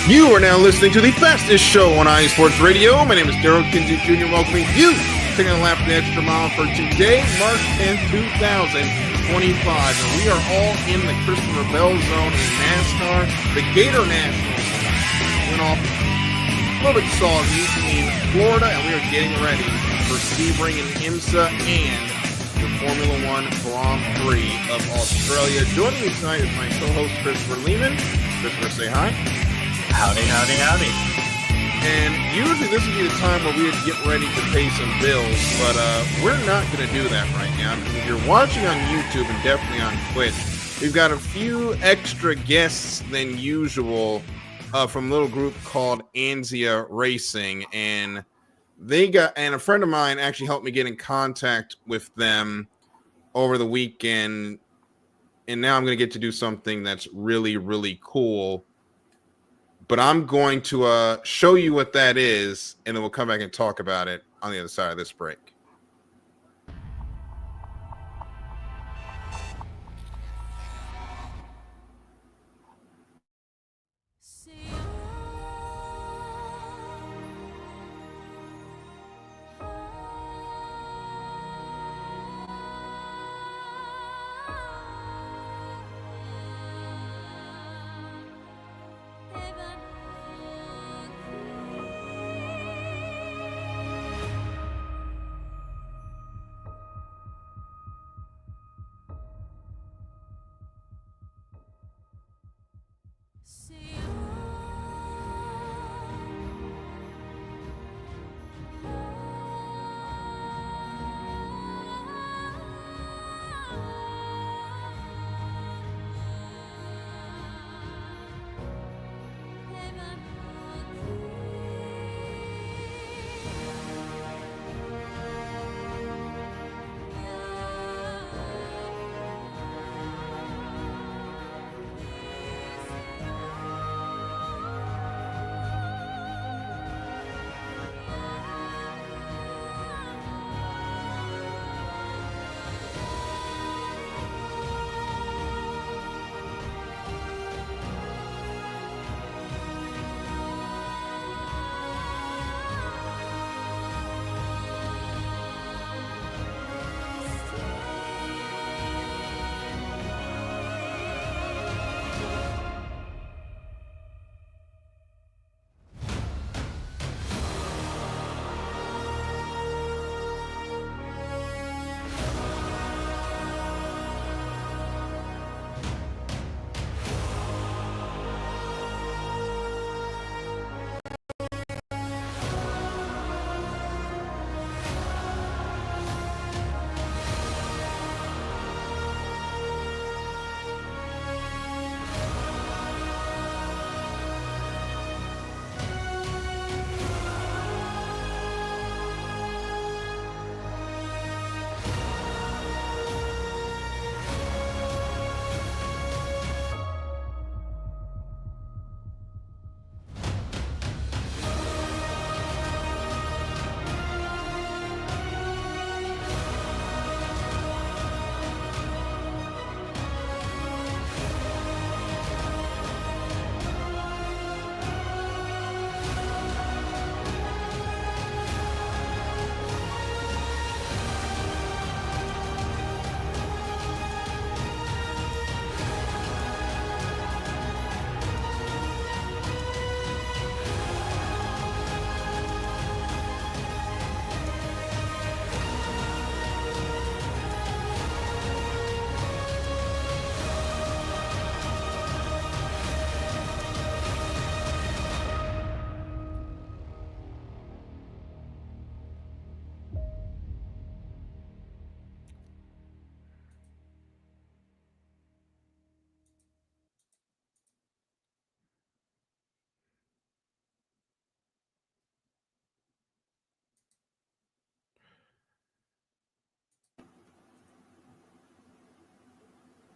You are now listening to the fastest show on iSports Radio. My name is Darryl Kinsey Jr. Welcoming you taking a lap the extra mile for today, March 10th, 2025. And we are all in the Christopher Bell zone in NASCAR. The Gator Nationals went off a little bit soggy in Florida, and we are getting ready for Sebring and IMSA and the Formula One Grand Prix of Australia. Joining me tonight is my co-host Christopher Lehman. Christopher, say hi. Howdy, howdy, howdy. And usually this would be the time where we would get ready to pay some bills, but we're not going to do that right now. If you're watching on YouTube and definitely on Twitch, we've got a few extra guests than usual from a little group called Anzia Racing, and a friend of mine actually helped me get in contact with them over the weekend, and now I'm going to get to do something that's really, really cool. But I'm going to show you what that is, and then we'll come back and talk about it on the other side of this break.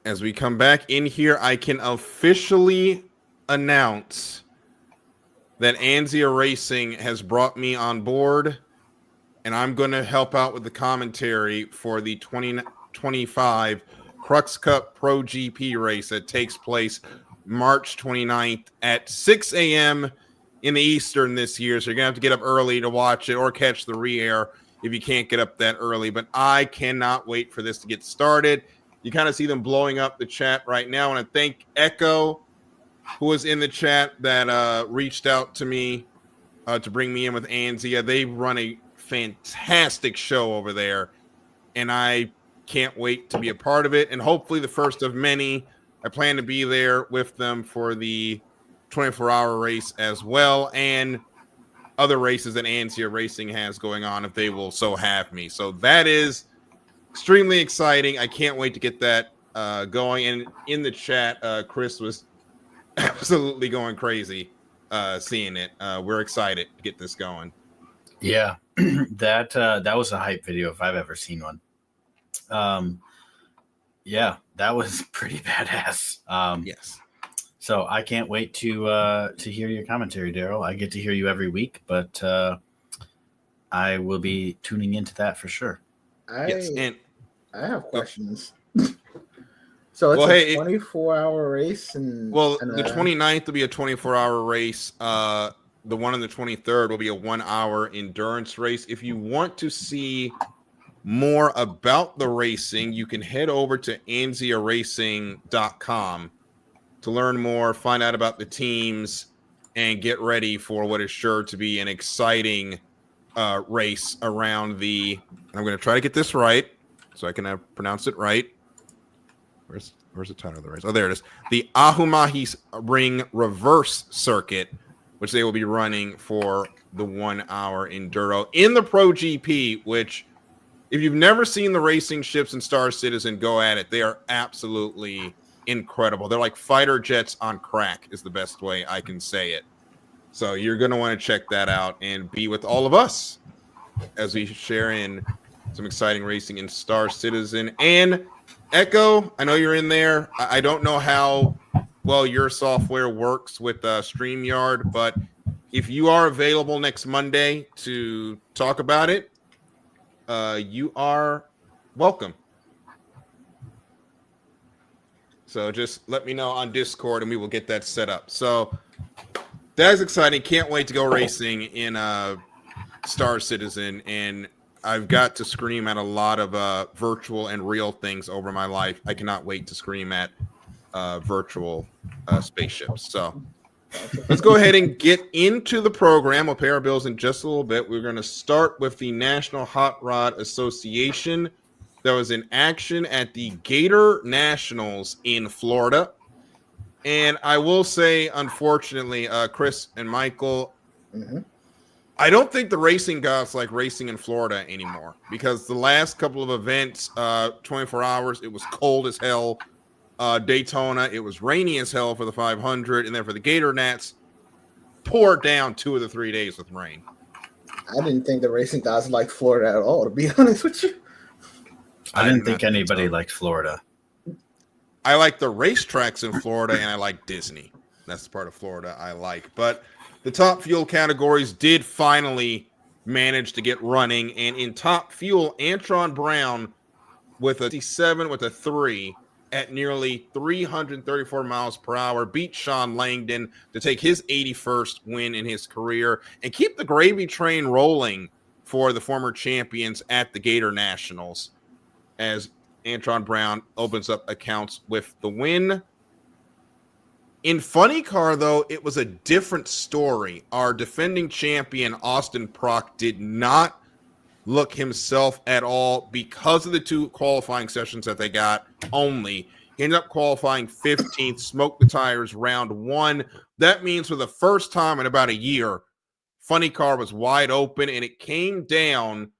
As we come back in here, I can officially announce that Anzia Racing has brought me on board, and I'm going to help out with the commentary for the 2025 Crux Cup Pro GP race that takes place March 29th at 6 a.m. in the Eastern this year. So you're going to have to get up early to watch it or catch the re-air if you can't get up that early. But I cannot wait for this to get started. You kind of see them blowing up the chat right now. I want to thank Echo, who was in the chat that reached out to me to bring me in with Anzia. They run a fantastic show over there, and I can't wait to be a part of it. And hopefully the first of many. I plan to be there with them for the 24-hour race as well, and other races that Anzia Racing has going on if they will so have me. So that is extremely exciting. I can't wait to get that going. And in the chat, Chris was absolutely going crazy seeing it. We're excited to get this going. Yeah, that was a hype video if I've ever seen one. Yeah, that was pretty badass. Yes. So I can't wait to hear your commentary, Darryl. I get to hear you every week, but I will be tuning into that for sure. Yes, and I have questions. So it's well, a 24-hour race, and the 29th will be a 24-hour race. The one on the 23rd will be a 1-hour endurance race. If you want to see more about the racing, you can head over to anziaracing.com to learn more, find out about the teams, and get ready for what is sure to be an exciting race around the. I'm going to try to get this right so I can pronounce it right. Where's the title of the race? Oh, there it is. The Ahumahis Ring Reverse Circuit, which they will be running for the 1-hour enduro in the Pro GP, which, if you've never seen the racing ships in Star Citizen, go at it. They are absolutely incredible. They're like fighter jets on crack is the best way I can say it. So you're going to want to check that out and be with all of us as we share in some exciting racing in Star Citizen. And Echo, I know you're in there. I don't know how well your software works with StreamYard, but if you are available next Monday to talk about it, you are welcome. So just let me know on Discord and we will get that set up. So that is exciting. Can't wait to go racing in Star Citizen. And I've got to scream at a lot of virtual and real things over my life. I cannot wait to scream at virtual spaceships. So let's go ahead and get into the program. We'll pay our bills in just a little bit. We're going to start with the National Hot Rod Association that was in action at the Gator Nationals in Florida. And I will say, unfortunately, Chris and Michael, I don't think the racing gods like racing in Florida anymore, because the last couple of events, 24 hours, it was cold as hell. Daytona, it was rainy as hell for the 500, and then for the Gator Nats, poured down 2 of the 3 days with rain. I didn't think the racing guys liked Florida at all, to be honest with you. I didn't think anybody liked Florida. I like the racetracks in Florida, and I like Disney. That's the part of Florida I like. But the top fuel categories did finally manage to get running, and in top fuel, Antron Brown with a 7 with a 3 at nearly 334 miles per hour beat Sean Langdon to take his 81st win in his career and keep the gravy train rolling for the former champions at the Gator Nationals, as Antron Brown opens up accounts with the win. In Funny Car, though, it was a different story. Our defending champion, Austin Prock, did not look himself at all because of the 2 qualifying sessions that they got only. He ended up qualifying 15th, smoked the tires round 1. That means for the first time in about a year, Funny Car was wide open, and it came down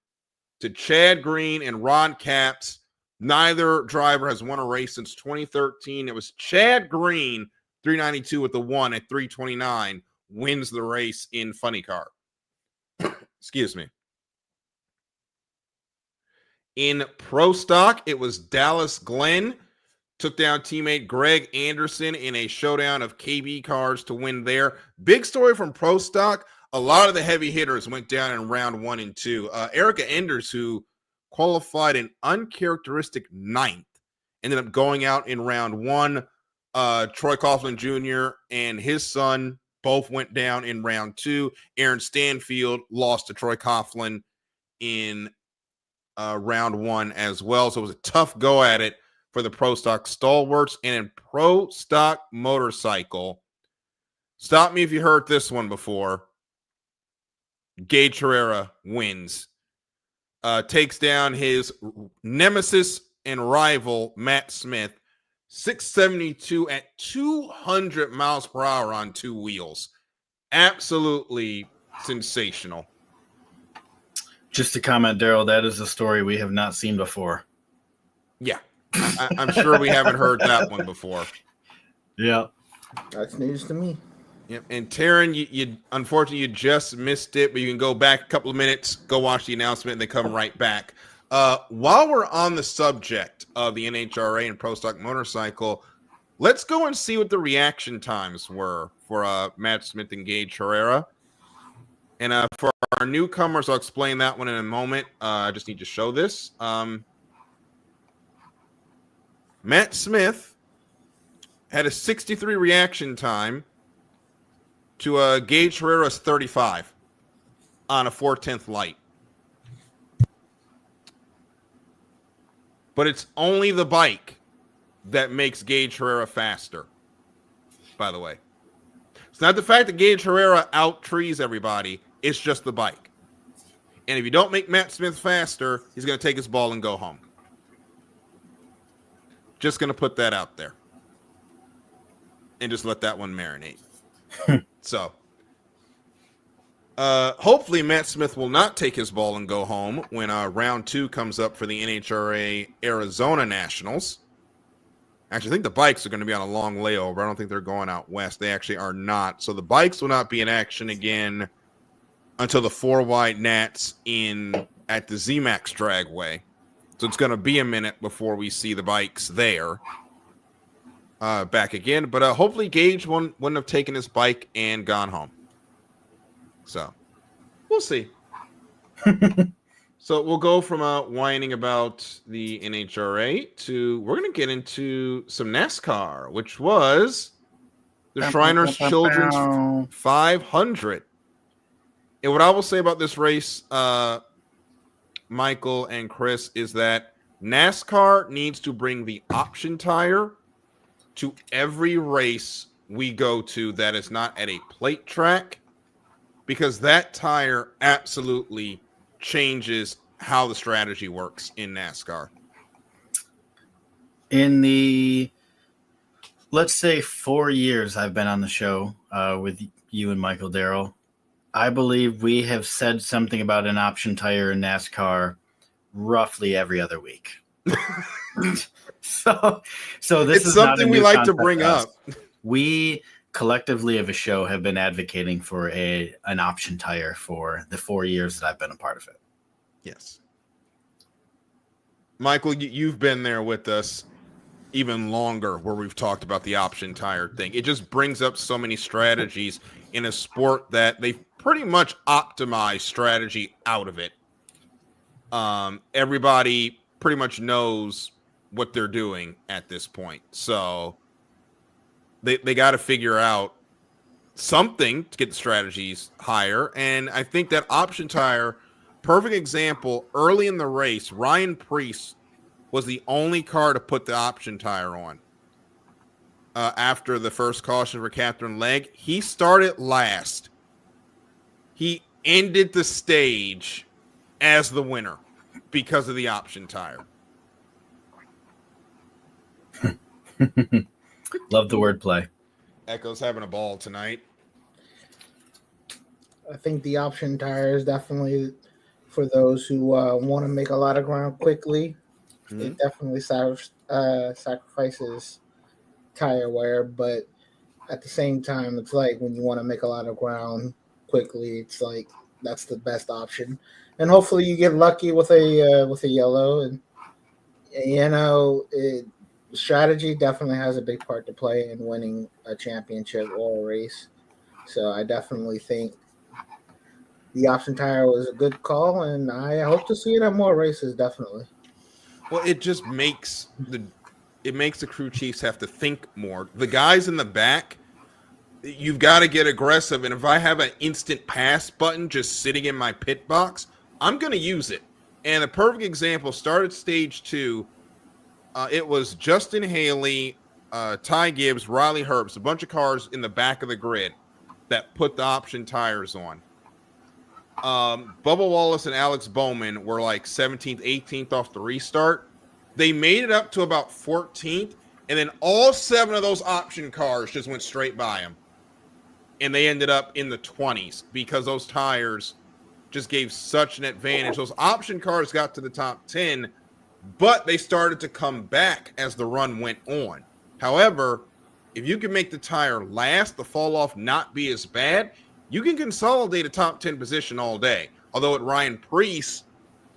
to Chad Green and Ron Capps. Neither driver has won a race since 2013. It was Chad Green, 392 with the 1 at 329, wins the race in Funny Car. Excuse me. In Pro Stock, it was Dallas Glenn took down teammate Greg Anderson in a showdown of KB cars to win there. Big story from Pro Stock. A lot of the heavy hitters went down in round 1 and 2. Erica Enders, who qualified an uncharacteristic 9th, ended up going out in round 1. Troy Coughlin Jr. and his son both went down in round 2. Aaron Stanfield lost to Troy Coughlin in round 1 as well. So it was a tough go at it for the Pro Stock stalwarts. And in Pro Stock motorcycle, stop me if you heard this one before, Gage Herrera wins. Takes down his nemesis and rival, Matt Smith, 672 at 200 miles per hour on 2 wheels. Absolutely sensational. Just to comment, Darryl, that is a story we have not seen before. Yeah, I'm sure we haven't heard that one before. Yeah. That's news to me. Yep. And Taryn, you unfortunately you just missed it, but you can go back a couple of minutes, go watch the announcement, and then come right back. While we're on the subject of the NHRA and Pro Stock motorcycle, let's go and see what the reaction times were for Matt Smith and Gage Herrera. And for our newcomers, I'll explain that one in a moment. I just need to show this. Matt Smith had a 63 reaction time to Gage Herrera's 35 on a 4/10 light. But it's only the bike that makes Gage Herrera faster, by the way. It's not the fact that Gage Herrera out-trees everybody. It's just the bike. And if you don't make Matt Smith faster, he's going to take his ball and go home. Just going to put that out there. And just let that one marinate. So, hopefully Matt Smith will not take his ball and go home when round 2 comes up for the NHRA Arizona Nationals. Actually, I think the bikes are going to be on a long layover. I don't think they're going out west. They actually are not. So the bikes will not be in action again until the 4 wide Nats at the ZMAX Dragway. So it's going to be a minute before we see the bikes there back again. But hopefully Gage wouldn't have taken his bike and gone home. So we'll see. So we'll go from whining about the NHRA to we're going to get into some NASCAR, which was the Shriners Children's 500. And what I will say about this race, Michael and Chris, is that NASCAR needs to bring the option tire to every race we go to that is not at a plate track, because that tire absolutely changes how the strategy works in NASCAR. In the, let's say, 4 years I've been on the show with you and Michael, Darryl, I believe we have said something about an option tire in NASCAR roughly every other week. So this is something we like to bring up. We collectively of a show have been advocating for an option tire for the 4 years that I've been a part of it. Yes. Michael, you've been there with us even longer where we've talked about the option tire thing. It just brings up so many strategies in a sport that they've pretty much optimized strategy out of it. Everybody pretty much knows what they're doing at this point. So they got to figure out something to get the strategies higher. And I think that option tire, perfect example, early in the race, Ryan Preece was the only car to put the option tire on. After the first caution for Catherine Legg, he started last. He ended the stage as the winner because of the option tire. Love the wordplay. Echo's having a ball tonight. I think the option tire is definitely for those who want to make a lot of ground quickly. Mm-hmm. It definitely sacrifices tire wear, but at the same time, it's like when you want to make a lot of ground quickly, it's like that's the best option. And hopefully you get lucky with a yellow. And strategy definitely has a big part to play in winning a championship or a race. So I definitely think the option tire was a good call, and I hope to see it at more races. Definitely. Well, it just makes it makes the crew chiefs have to think more. The guys in the back, you've got to get aggressive. And if I have an instant pass button just sitting in my pit box, I'm going to use it. And a perfect example started stage 2. It was Justin Haley, Ty Gibbs, Riley Herbst, a bunch of cars in the back of the grid that put the option tires on. Bubba Wallace and Alex Bowman were like 17th, 18th off the restart. They made it up to about 14th, and then all 7 of those option cars just went straight by them. And they ended up in the 20s because those tires just gave such an advantage. Those option cars got to the top 10, but they started to come back as the run went on. However, if you can make the tire last, the fall off not be as bad, you can consolidate a top 10 position all day. Although at Ryan Preece,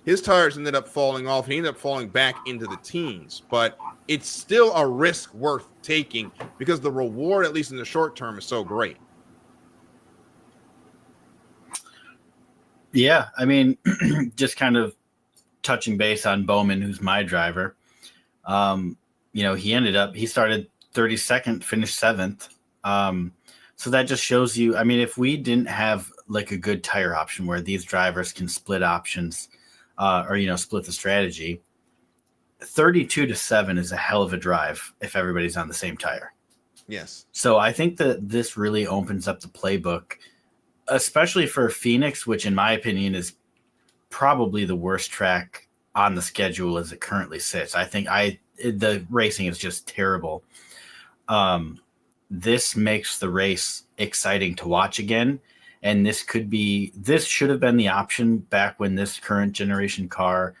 his tires ended up falling off. He ended up falling back into the teens. But it's still a risk worth taking because the reward, at least in the short term, is so great. Yeah, I mean, just kind of touching base on Bowman, who's my driver. He started 32nd, finished 7th. So that just shows you, I mean, if we didn't have like a good tire option where these drivers can split options split the strategy, 32-7 is a hell of a drive if everybody's on the same tire. Yes. So I think that this really opens up the playbook, especially for Phoenix, which in my opinion is probably the worst track on the schedule as it currently sits. I think the racing is just terrible. This makes the race exciting to watch again. And this should have been the option back when this current generation car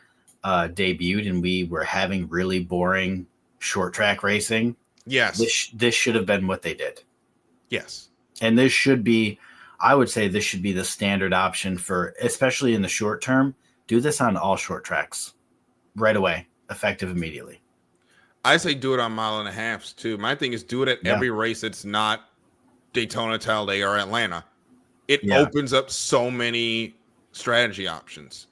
debuted and we were having really boring short track racing. Yes. This should have been what they did. Yes. And I would say this should be the standard option for, especially in the short term. Do this on all short tracks right away, effective immediately. I say do it on 1.5 miles too. My thing is do it at every race that's not Daytona, Talladega, or Atlanta. It opens up so many strategy options.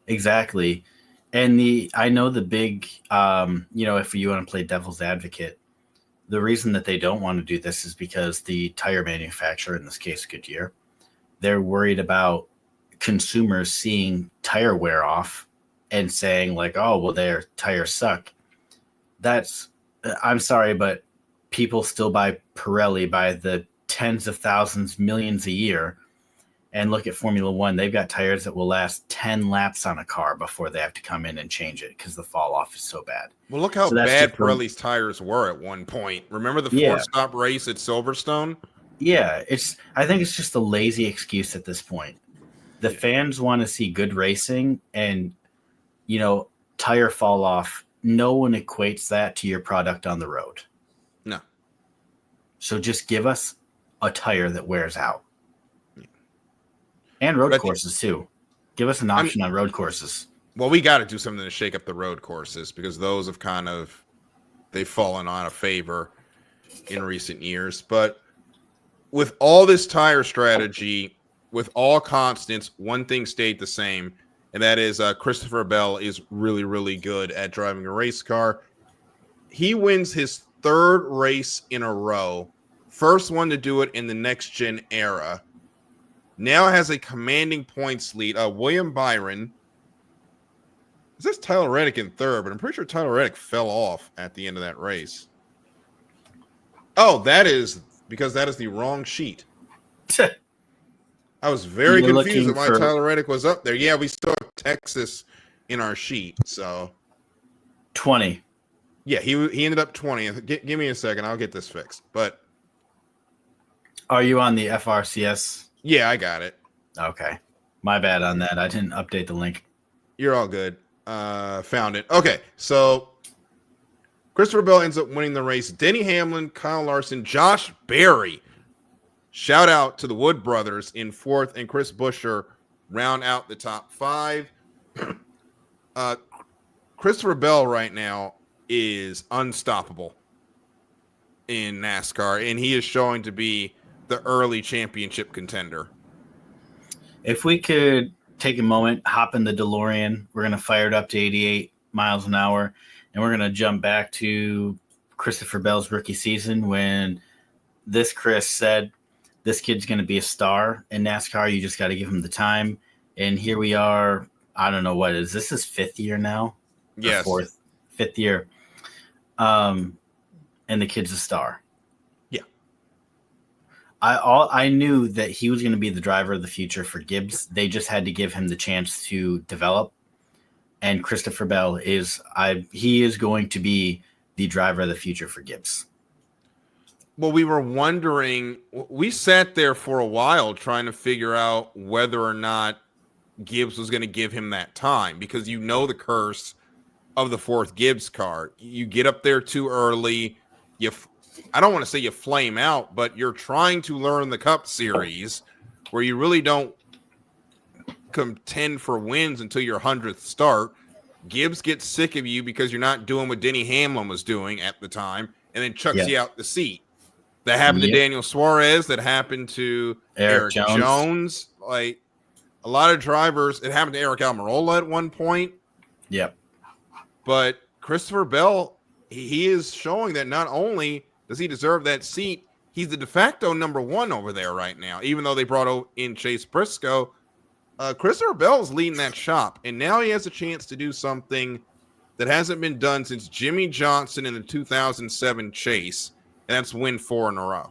Exactly. And I know the big, if you want to play devil's advocate, the reason that they don't want to do this is because the tire manufacturer, in this case Goodyear, they're worried about consumers seeing tire wear off and saying like, oh, well, their tires suck. I'm sorry, but people still buy Pirelli by the tens of thousands, millions a year. And look at Formula One. They've got tires that will last 10 laps on a car before they have to come in and change it because the fall off is so bad. Well, look how bad Pirelli's tires were at one point. Remember the 4-stop race at Silverstone? Yeah, I think it's just a lazy excuse at this point. The fans want to see good racing and, tire fall off. No one equates that to your product on the road. No. So just give us a tire that wears out. And road courses too. Give us an option on road courses. Well, we got to do something to shake up the road courses because those have they've fallen out of favor in recent years. But with all this tire strategy, with all constants, one thing stayed the same, and that is Christopher Bell is really, really good at driving a race car. He wins his 3rd race in a row, first one to do it in the next-gen era. Now has a commanding points lead. William Byron. It says Tyler Reddick in 3rd, but I'm pretty sure Tyler Reddick fell off at the end of that race. Oh, that is because that is the wrong sheet. I was very confused why Tyler Reddick was up there. Yeah, we still have Texas in our sheet, so 20. Yeah, he ended up 20th. Give me a second, I'll get this fixed. But are you on the FRCS? Yeah, I got it. Okay. My bad on that. I didn't update the link. You're all good. Found it. Okay, so Christopher Bell ends up winning the race. Denny Hamlin, Kyle Larson, Josh Berry. Shout out to the Wood brothers in 4th, and Chris Buescher round out the top 5. Christopher Bell right now is unstoppable in NASCAR, and he is showing to be the early championship contender. If we could take a moment, hop in the DeLorean, we're going to fire it up to 88 miles an hour, and we're going to jump back to Christopher Bell's rookie season when Chris said, this kid's going to be a star in NASCAR. You just got to give him the time. And here we are. I don't know what is this his fifth year now? Yes. Fifth year. And the kid's a star. Yeah. I knew that he was going to be the driver of the future for Gibbs. They just had to give him the chance to develop. And Christopher Bell is going to be the driver of the future for Gibbs. Well, we were wondering, we sat there for a while trying to figure out whether or not Gibbs was going to give him that time, because you know the curse of the fourth Gibbs car. You get up there too early. I don't want to say you flame out, but you're trying to learn the Cup Series where you really don't contend for wins until your 100th start. Gibbs gets sick of you because you're not doing what Denny Hamlin was doing at the time, and then chucks you out the seat. That happened to Daniel Suarez. That happened to Eric Jones. Like a lot of drivers. It happened to Eric Almirola at one point. Yep. But Christopher Bell, he is showing that not only does he deserve that seat, he's the de facto number one over there right now. Even though they brought in Chase Briscoe, Christopher Bell is leading that shop. And now he has a chance to do something that hasn't been done since Jimmy Johnson in the 2007 Chase. And that's win 4 in a row.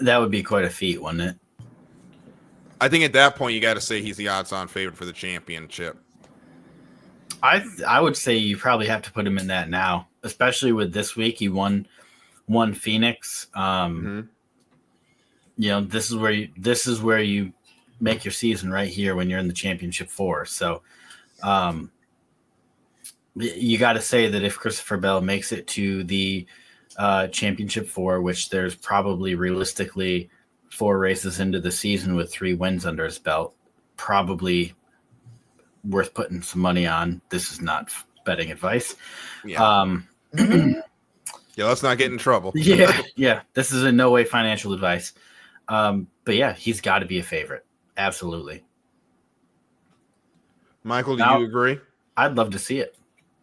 That would be quite a feat, wouldn't it? I think at that point, you got to say he's the odds-on favorite for the championship. I would say you probably have to put him in that now, especially with this week. He won Phoenix. You know, this is where you make your season right here when you're in the championship 4. So, you got to say that if Christopher Bell makes it to the championship 4, which there's probably realistically 4 races into the season with 3 wins under his belt, probably worth putting some money on. This is not betting advice. Yeah. Yeah, let's not get in trouble. Yeah. This is in no way financial advice. But yeah, he's got to be a favorite. Absolutely. Michael, do you agree? I'd love to see it.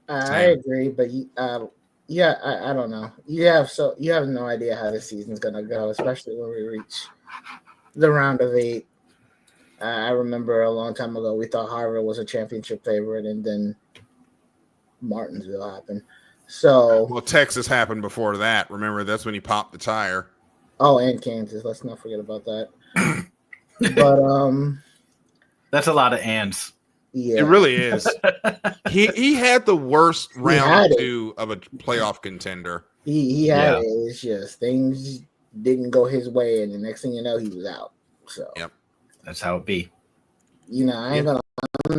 I agree, but I don't know. You have no idea how this season's gonna go, especially when we reach the round of 8. I remember a long time ago we thought Harvard was a championship favorite, and then Martinsville happened. So Texas happened before that. Remember, that's when he popped the tire. Oh, and Kansas. Let's not forget about that. But that's a lot of ands. Yeah. It really is. He had the worst round 2 of a playoff contender. He had it. It's just things didn't go his way, and the next thing you know, he was out. So yep, that's how it be. You know, I'm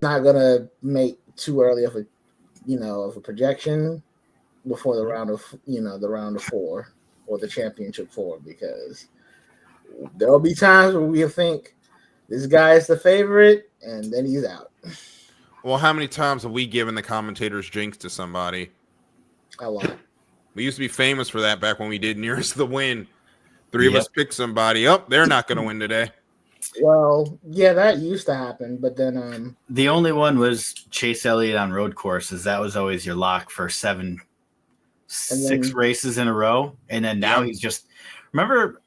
not gonna make too early of a projection before the round of 4 or the championship 4, because there'll be times where we'll think this guy is the favorite, and then he's out. Well, how many times have we given the commentators jinx to somebody? A lot. We used to be famous for that back when we did nearest the win. 3 of us picked somebody up. They're not going to win today. Well, yeah, that used to happen, but then the only one was Chase Elliott on road courses. That was always your lock for 6 races in a row, and then now he's just remember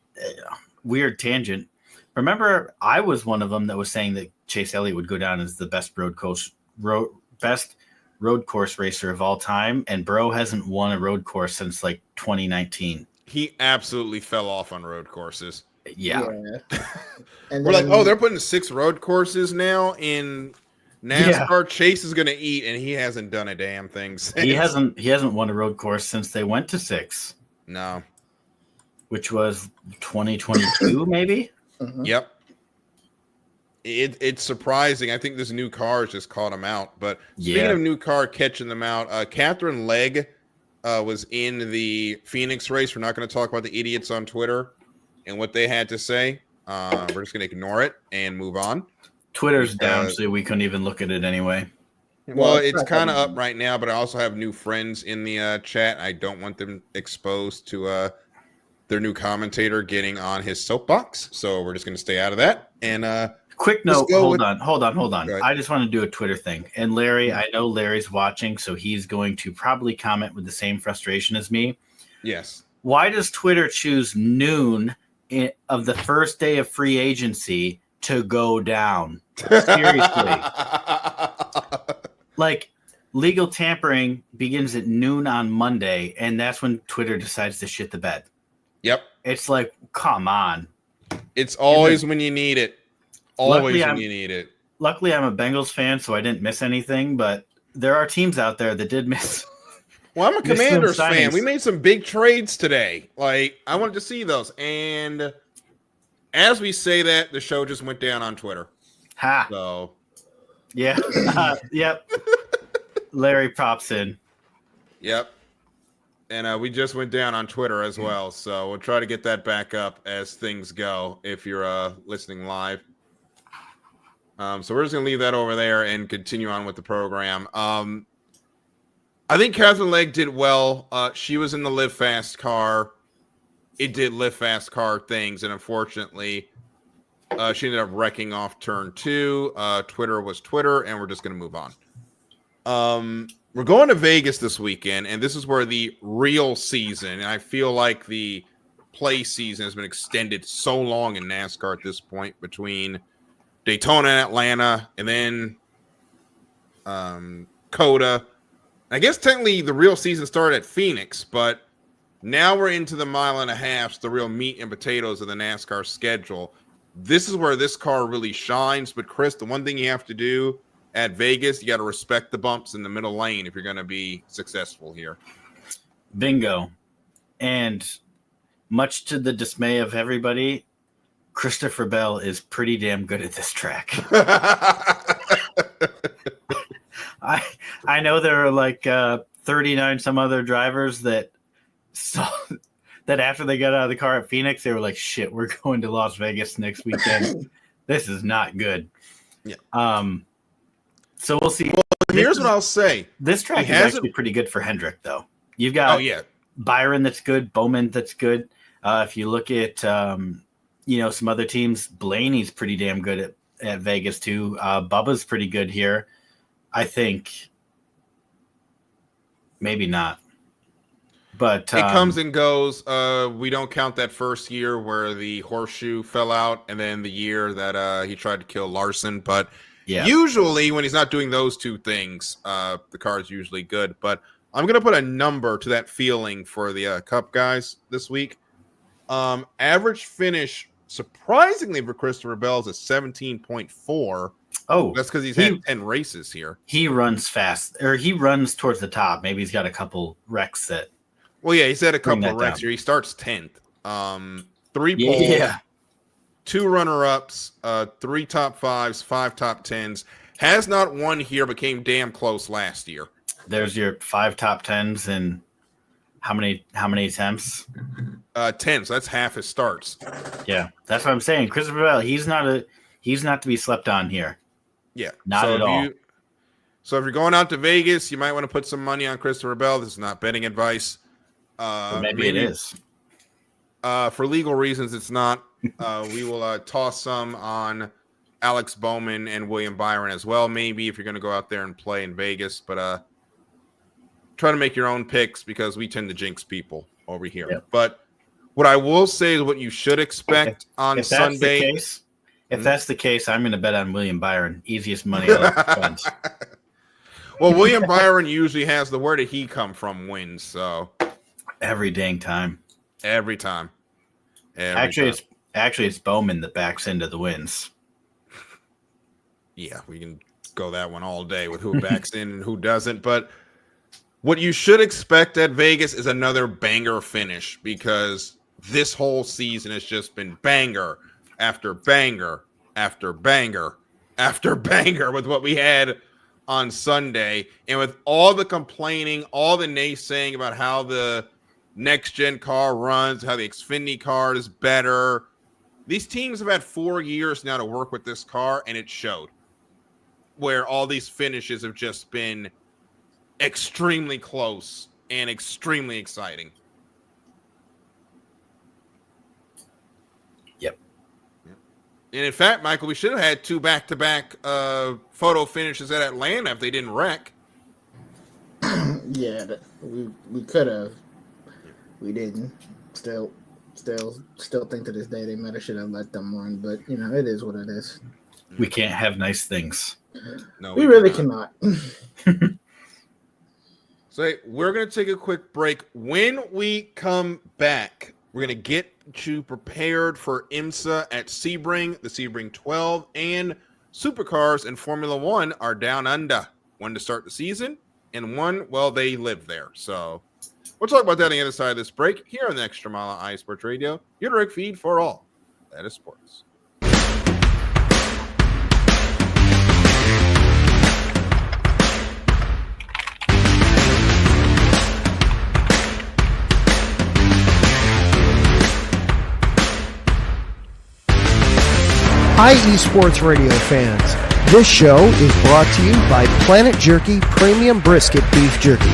weird tangent. Remember, I was one of them that was saying that Chase Elliott would go down as the best road course racer of all time, and bro hasn't won a road course since like 2019. He absolutely fell off on road courses. Yeah. And we're like, oh, they're putting 6 road courses now in NASCAR. Chase is going to eat, and he hasn't done a damn thing since. He hasn't won a road course since they went to 6. No. Which was 2022, maybe? Mm-hmm. Yep. It's surprising. I think this new car has just caught him out. But speaking of new car catching them out, Catherine Legg was in the Phoenix race. We're not going to talk about the idiots on Twitter and what they had to say. We're just going to ignore it and move on. Twitter's down, so we couldn't even look at it anyway. Well, it's kind of up right now, but I also have new friends in the chat. I don't want them exposed to their new commentator getting on his soapbox, so we're just going to stay out of that. And Quick Let's note. go Hold with- on. Go ahead. I just want to do a Twitter thing. And Larry, I know Larry's watching, so he's going to probably comment with the same frustration as me. Yes. Why does Twitter choose noon of the first day of free agency to go down? Seriously. Like, legal tampering begins at noon on Monday, and that's when Twitter decides to shit the bed. Yep. It's like, come on. It's always when you need it. Always when you need it. Luckily, I'm a Bengals fan, so I didn't miss anything, but there are teams out there that did miss. Well, I'm a Commanders fan. signings. We made some big trades today. Like, I wanted to see those. And as we say that, the show just went down on Twitter. Ha. So, Yeah. Yep. Larry pops in. yep. And we just went down on Twitter as well. So we'll try to get that back up as things go if you're listening live. So we're just going to leave that over there and continue on with the program. I think Catherine Legg did well. She was in the Live Fast car. It did Live Fast car things. And unfortunately, she ended up wrecking off turn 2. Twitter was Twitter, and we're just going to move on. We're going to Vegas this weekend, and this is where the real season, and I feel like the play season has been extended so long in NASCAR at this point between Daytona and Atlanta, and then COTA. I guess technically the real season started at Phoenix, but now we're into the mile and a half, the real meat and potatoes of the NASCAR schedule. This is where this car really shines. But Chris, the one thing you have to do at Vegas, you got to respect the bumps in the middle lane if you're going to be successful here. Bingo. And much to the dismay of everybody, Christopher Bell is pretty damn good at this track. I know there are like 39 some other drivers that saw that after they got out of the car at Phoenix, they were like, shit, we're going to Las Vegas next weekend. This is not good. Yeah. So we'll see. Well, here's what I'll say. This track is actually pretty good for Hendrick, though. You've got Byron that's good, Bowman that's good. If you look at some other teams, Blaney's pretty damn good at Vegas too. Bubba's pretty good here. I think maybe not. But it comes and goes. We don't count that first year where the horseshoe fell out, and then the year that he tried to kill Larson. But usually when he's not doing those two things, the car is usually good. But I'm going to put a number to that feeling for the Cup guys this week. Average finish, surprisingly for Christopher Bell, is a 17.4. Oh, that's because he's had 10 races here. He runs fast, or he runs towards the top. Maybe he's got a couple wrecks that. Well, yeah, he's had a couple of wrecks here. He starts 10th. 3 poles, 2 runner-ups, 3 top 5s, 5 top 10s. Has not won here, but came damn close last year. There's your 5 top 10s and how many attempts? 10. So that's half his starts. Yeah, that's what I'm saying. Christopher Bell, he's not to be slept on here. Yeah, not at all. So if you're going out to Vegas, you might want to put some money on Christopher Bell. This is not betting advice. Maybe it is. For legal reasons, it's not. We will toss some on Alex Bowman and William Byron as well, maybe, if you're going to go out there and play in Vegas. But try to make your own picks because we tend to jinx people over here. Yep. But what I will say is what you should expect on Sunday. If that's the case, I'm going to bet on William Byron. Easiest money I'll spend. Well, William Byron usually has the where did he come from wins. So every dang time. Every time. Actually, it's Bowman that backs into the wins. Yeah, we can go that one all day with who backs in and who doesn't. But what you should expect at Vegas is another banger finish because this whole season has just been banger after banger after banger after banger with what we had on Sunday. And with all the complaining, all the naysaying about how the next-gen car runs, how the Xfinity car is better. These teams have had 4 years now to work with this car, and it showed. Where all these finishes have just been extremely close and extremely exciting. Yep. And in fact, Michael, we should have had 2 back-to-back photo finishes at Atlanta if they didn't wreck. Yeah, we could have. We didn't. Still think to this day they might have should have let them run, but it is what it is. We can't have nice things. No, we really cannot. So we're going to take a quick break. When we come back, we're going to get you prepared for IMSA at Sebring. The Sebring 12 and Supercars and Formula One are down under. One to start the season, and one, well, they live there. So we'll talk about that on the other side of this break here on the Extra Mile on iSports Radio, your direct feed for all that is sports. Hi, eSports Radio fans. This show is brought to you by Planet Jerky Premium Brisket Beef Jerky.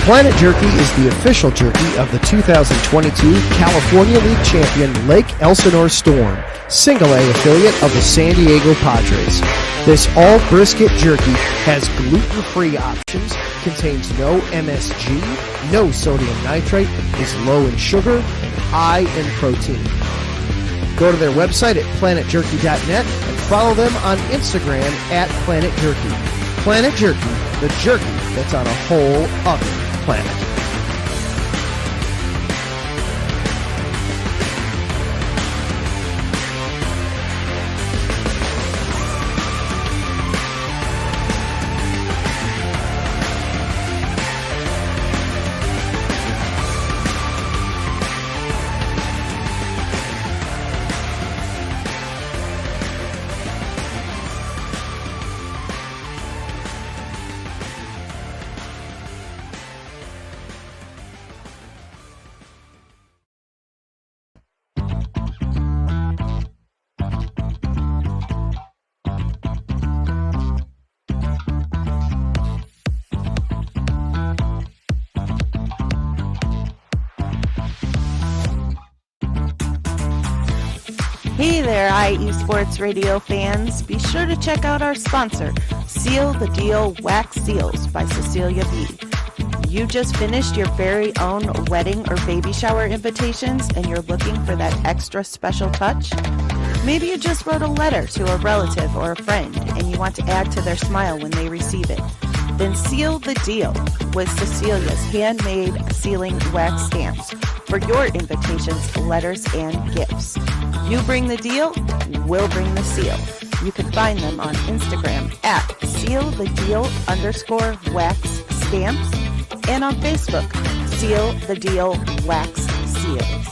Planet Jerky is the official jerky of the 2022 California League champion Lake Elsinore Storm, Single A affiliate of the San Diego Padres. This all brisket jerky has gluten-free options, contains no MSG, no sodium nitrate, is low in sugar, and high in protein. Go to their website at planetjerky.net and follow them on Instagram at Planet Jerky. Planet Jerky, the jerky that's on a whole other planet. Hey there, iEsports Radio fans. Be sure to check out our sponsor, Seal the Deal Wax Seals by Cecilia B. You just finished your very own wedding or baby shower invitations and you're looking for that extra special touch? Maybe you just wrote a letter to a relative or a friend and you want to add to their smile when they receive it. Then seal the deal with Cecilia's handmade sealing wax stamps for your invitations, letters, and gifts. You bring the deal, we'll bring the seal. You can find them on Instagram at sealthedeal_wax stamps and on Facebook, Seal the Deal Wax Seals.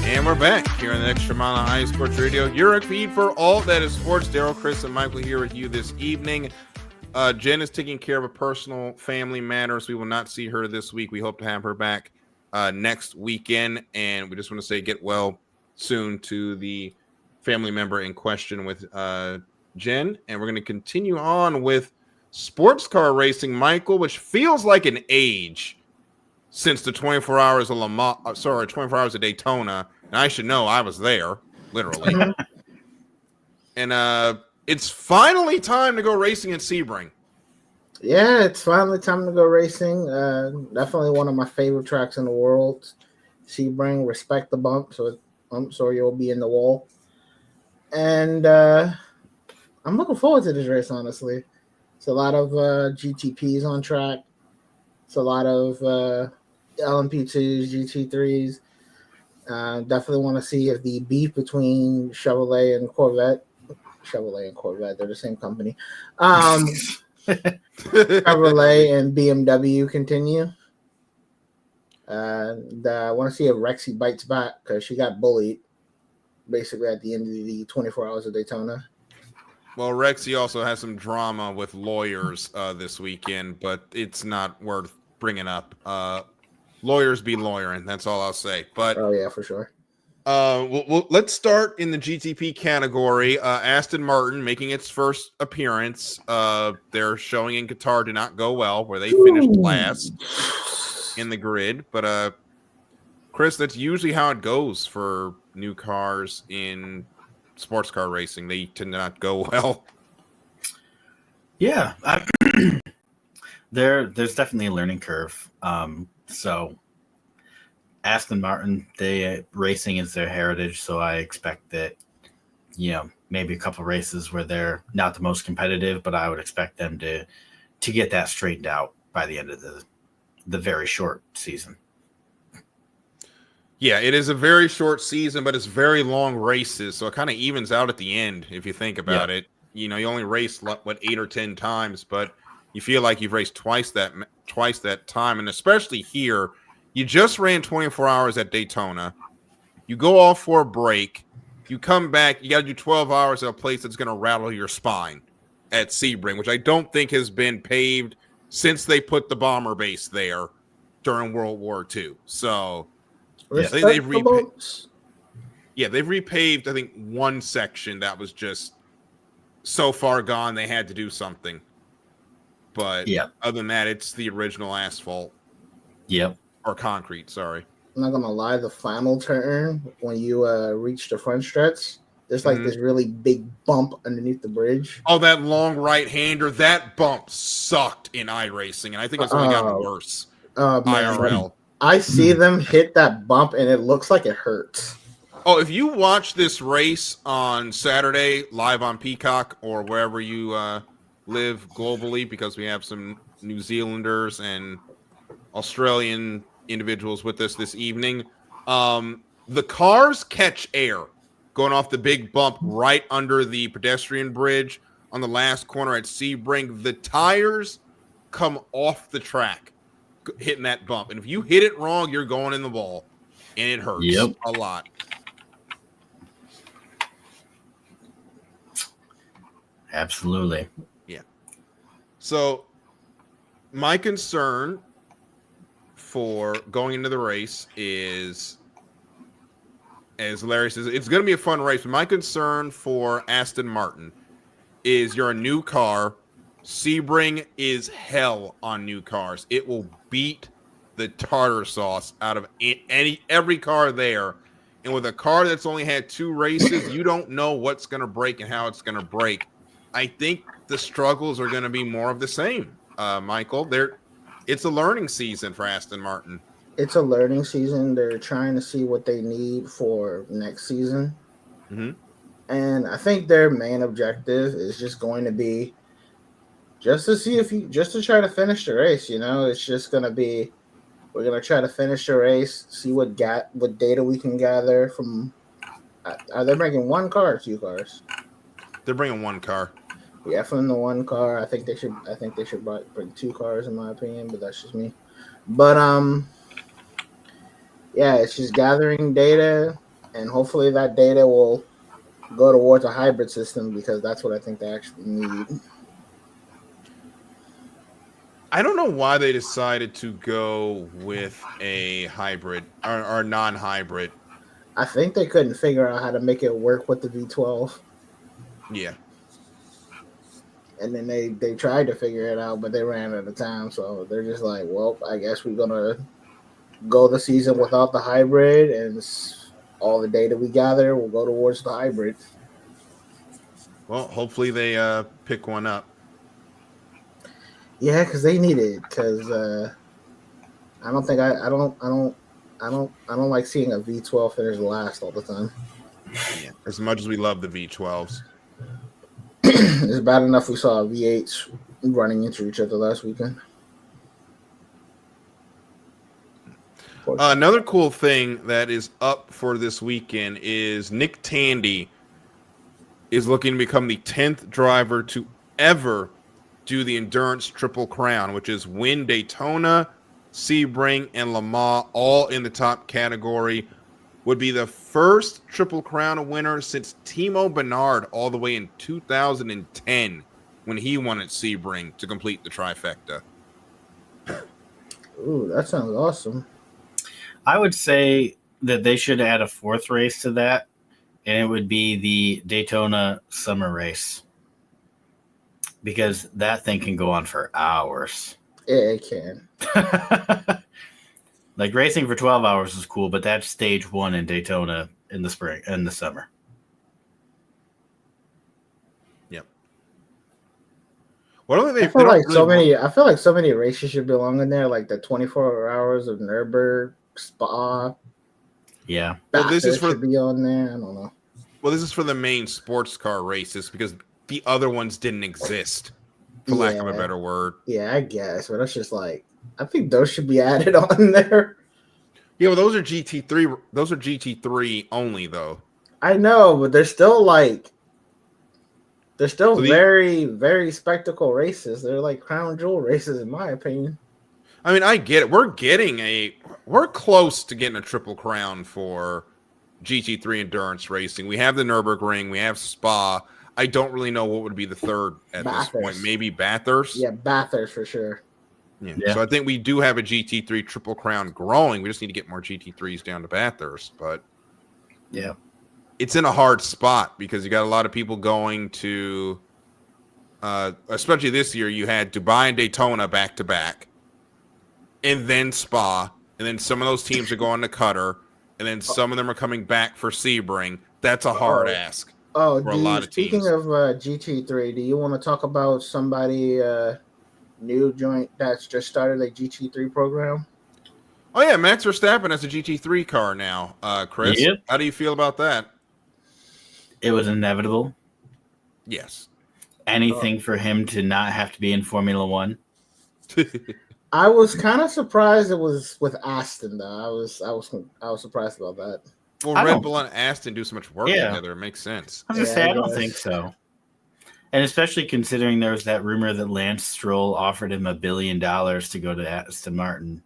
And we're back here on the Extra Mile on iSports Radio, your feed for all that is sports. Daryl, Chris, and Michael here with you this evening. Jen is taking care of a personal family matter, so we will not see her this week. We hope to have her back next weekend, and we just want to say get well soon to the family member in question with Jen. And we're going to continue on with sports car racing, Michael, which feels like an age since the 24 hours of 24 hours of Daytona. And I should know, I was there, literally. And it's finally time to go racing at Sebring. Yeah, it's finally time to go racing. Definitely one of my favorite tracks in the world. Sebring, respect the bumps, or you'll be in the wall. And I'm looking forward to this race, honestly. It's a lot of GTPs on track. It's a lot of LMP2s, GT3s. Definitely want to see if the beef between Chevrolet and Corvette, they're the same company. Chevrolet and BMW continue. And I want to see if Rexy bites back because she got bullied basically at the end of the 24 hours of Daytona. Well, Rexy also has some drama with lawyers this weekend, but it's not worth bringing up. Lawyers be lawyering. That's all I'll say. But oh yeah, for sure. Let's start in the GTP category. Aston Martin making its first appearance. Their showing in Qatar did not go well, where they finished last in the grid. But Chris, that's usually how it goes for new cars in sports car racing. They tend to not go well. Yeah, there's definitely a learning curve. So Aston Martin, racing is their heritage, so I expect that, maybe a couple races where they're not the most competitive, but I would expect them to get that straightened out by the end of the very short season. Yeah, it is a very short season, but it's very long races, so it kind of evens out at the end if you think about it. You only race 8 or 10 times, but you feel like you've raced twice that time, and especially here, you just ran 24 hours at Daytona. You go off for a break. You come back. You got to do 12 hours at a place that's going to rattle your spine at Sebring, which I don't think has been paved since they put the bomber base there during World War II. So they've repaved. Yeah, they've repaved, I think, one section that was just so far gone they had to do something. But other than that, it's the original asphalt. Yep. Or concrete, sorry. I'm not gonna lie, the final turn when you reach the front stretch, there's like this really big bump underneath the bridge. Oh, that long right-hander, that bump sucked in iRacing, and I think it's only gotten worse. IRL. I see them hit that bump, and it looks like it hurts. Oh, if you watch this race on Saturday live on Peacock or wherever you live globally, because we have some New Zealanders and Australian individuals with us this evening, the cars catch air going off the big bump right under the pedestrian bridge on the last corner at Sebring. The tires come off the track hitting that bump, and if you hit it wrong, you're going in the wall, and it hurts a lot. Absolutely. Yeah. So my concern for going into the race is, as Larry says, it's going to be a fun race. But my concern for Aston Martin is you're a new car. Sebring is hell on new cars. It will beat the tartar sauce out of every car there. And with a car that's only had 2 races, you don't know what's going to break and how it's going to break. I think the struggles are going to be more of the same, Michael. It's a learning season for Aston Martin. It's a learning season. They're trying to see what they need for next season. Mm-hmm. And I think their main objective is just going to be just to try to finish the race. It's just going to be, we're going to try to finish the race, see what data we can gather from. Are they bringing 1 car or 2 cars? They're bringing 1 car. Yeah, from the 1 car. I think they should bring 2 cars, in my opinion, but that's just me. But yeah, it's just gathering data, and hopefully that data will go towards a hybrid system, because that's what I think they actually need. I don't know why they decided to go with a hybrid or non-hybrid. I think they couldn't figure out how to make it work with the V12. Yeah. And then they tried to figure it out, but they ran out of time. So they're just like, well, I guess we're going to go the season without the hybrid, and all the data we gather will go towards the hybrid. Well, hopefully they pick one up. Yeah, because they need it. Because I don't like seeing a V12 finish last all the time. Yeah, as much as we love the V12s. It's bad enough we saw V8s running into each other last weekend. Another cool thing that is up for this weekend is Nick Tandy is looking to become the 10th driver to ever do the Endurance Triple Crown, which is win Daytona, Sebring, and Le Mans, all in the top category. Would be the first Triple Crown winner since Timo Bernard all the way in 2010 when he won at Sebring to complete the trifecta. Ooh, that sounds awesome. I would say that they should add a fourth race to that, and it would be the Daytona Summer Race, because that thing can go on for hours. Yeah, it can. Like racing for 12 hours is cool, but that's stage 1 in Daytona in the spring and the summer. Yep. Well, I feel like so many races should belong in there, like the 24 hours of Nürburgring, Spa. Yeah. Well, this is should be on there. I don't know. Well, this is for the main sports car races because the other ones didn't exist, for lack of a better word. Yeah, I guess, but that's just like, I think those should be added on there. Yeah, well, those are GT3. Those are GT3 only, though. I know, but they're still very, very spectacle races. They're like crown jewel races, in my opinion. I mean, I get it. We're close to getting a triple crown for GT3 endurance racing. We have the Nürburgring, we have Spa. I don't really know what would be the third at this point. Maybe Bathurst. Yeah, Bathurst for sure. Yeah. So I think we do have a GT3 triple crown growing. We just need to get more GT3s down to Bathurst, but yeah, it's in a hard spot because you got a lot of people going to, especially this year, you had Dubai and Daytona back to back, and then Spa, and then some of those teams are going to Qatar, and then some of them are coming back for Sebring. That's a hard ask for a lot of teams. Speaking of GT3, do you want to talk about somebody new joint that's just started a GT3 program? Oh yeah, Max Verstappen has a GT3 car now. Chris, Yep. How do you feel about that? It was inevitable. Yes. Anything for him to not have to be in Formula One. I was kind of surprised it was with Aston, though. I was surprised about that. Well, Red Bull and Aston do so much work together. It makes sense. I was gonna say, I don't think so. And especially considering there was that rumor that Lance Stroll offered him $1 billion to go to Aston Martin.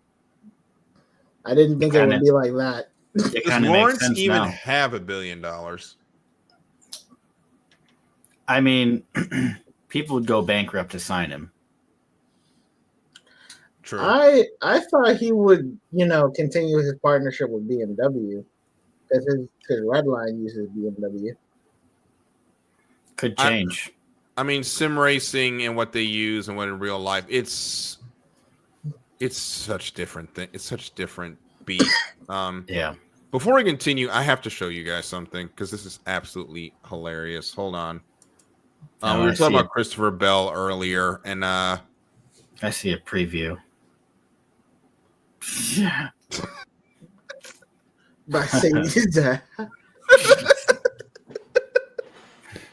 I didn't think it would be like that. Does Lawrence even have $1 billion? I mean, people would go bankrupt to sign him. True. I thought he would, continue his partnership with BMW because his red line uses BMW. Could change. I mean, sim racing and what they use and what in real life, it's such different thing. It's such different beat. Yeah. Before we continue, I have to show you guys something because this is absolutely hilarious. Hold on. We were talking about Christopher Bell earlier, and I see a preview. Yeah. By saying that.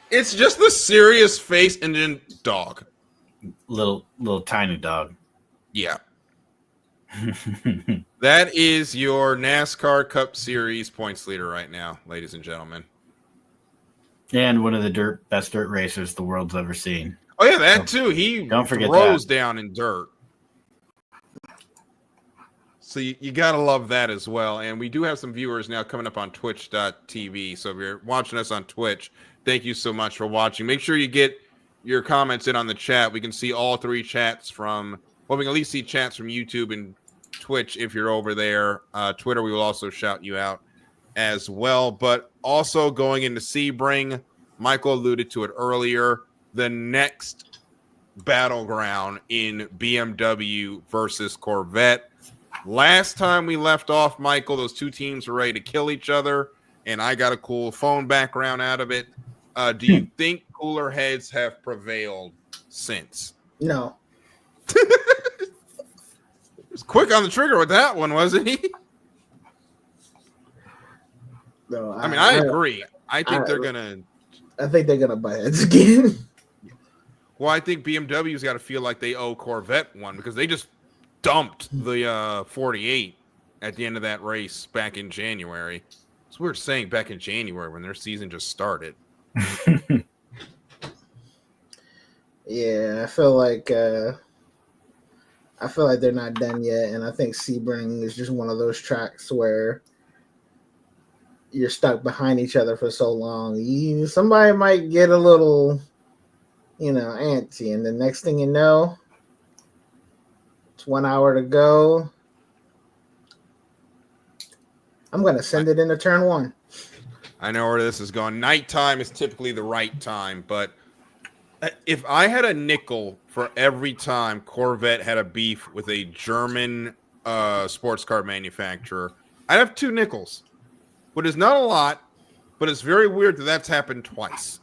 It's just the serious face and then dog. Little tiny dog. Yeah. That is your NASCAR Cup Series points leader right now, ladies and gentlemen. And one of the best dirt racers the world's ever seen. Oh, yeah, that too. He don't forget throws down in dirt. So you got to love that as well. And we do have some viewers now coming up on twitch.tv. So if you're watching us on Twitch, thank you so much for watching. Make sure you get your comments in on the chat. We can see all three chats we can at least see chats from YouTube and Twitch if you're over there. Twitter, we will also shout you out as well. But also going into Sebring, Michael alluded to it earlier, the next battleground in BMW versus Corvette. Last time we left off, Michael, those two teams were ready to kill each other, and I got a cool phone background out of it. Do you think cooler heads have prevailed since? No. He was quick on the trigger with that one, wasn't he? No, I agree. I think they're gonna butt heads again. Well, I think BMW's got to feel like they owe Corvette one because they just dumped the 48 at the end of that race back in January. So we were saying back in January when their season just started. Yeah, I feel like they're not done yet, and I think Sebring is just one of those tracks where you're stuck behind each other for so long. Somebody might get a little, antsy, and the next thing you know, it's 1 hour to go. I'm gonna send it into turn 1. I know where this is going. Nighttime is typically the right time, but if I had a nickel for every time Corvette had a beef with a German sports car manufacturer, I'd have 2 nickels, which is not a lot, but it's very weird that that's happened twice.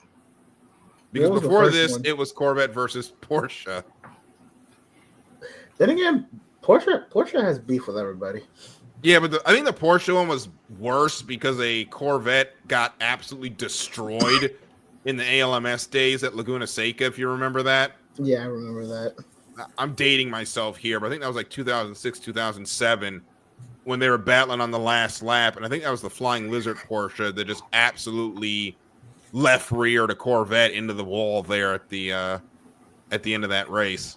Because before this, it was Corvette versus Porsche. Then again, Porsche has beef with everybody. Yeah, but I think the Porsche one was worse because a Corvette got absolutely destroyed in the ALMS days at Laguna Seca, if you remember that. Yeah, I remember that. I'm dating myself here, but I think that was like 2006, 2007 when they were battling on the last lap. And I think that was the Flying Lizard Porsche that just absolutely left reared a Corvette into the wall there at the end of that race.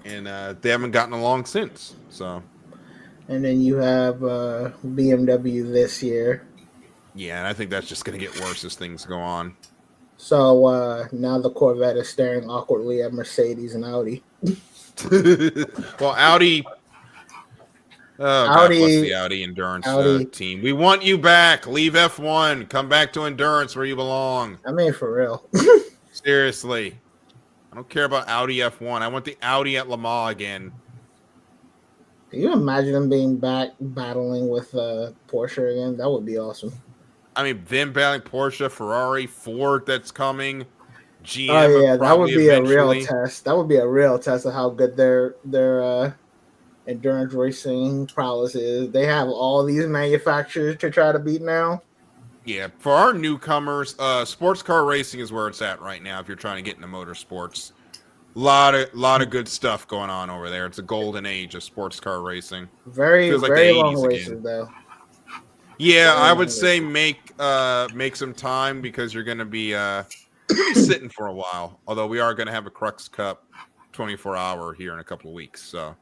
And they haven't gotten along since. So, and then you have BMW this year. Yeah, and I think that's just going to get worse as things go on. So now the Corvette is staring awkwardly at Mercedes and Audi. Well, Audi. God bless the Audi endurance team. We want you back. Leave F1. Come back to endurance where you belong. I mean, for real. Seriously. I don't care about Audi F1. I want the Audi at Le Mans again. Can you imagine them being back battling with Porsche again? That would be awesome. I mean, them battling Porsche, Ferrari, Ford that's coming, GM. Oh, yeah, that would be eventually. a real test. That would be a real test of how good their endurance racing prowess is. They have all these manufacturers to try to beat now. Yeah, for our newcomers, sports car racing is where it's at right now. If you're trying to get into motorsports, lot of good stuff going on over there. It's a golden age of sports car racing. Very long races though. Yeah, I would say make some time because you're going to be sitting for a while. Although we are going to have a Crux Cup 24-hour here in a couple of weeks, so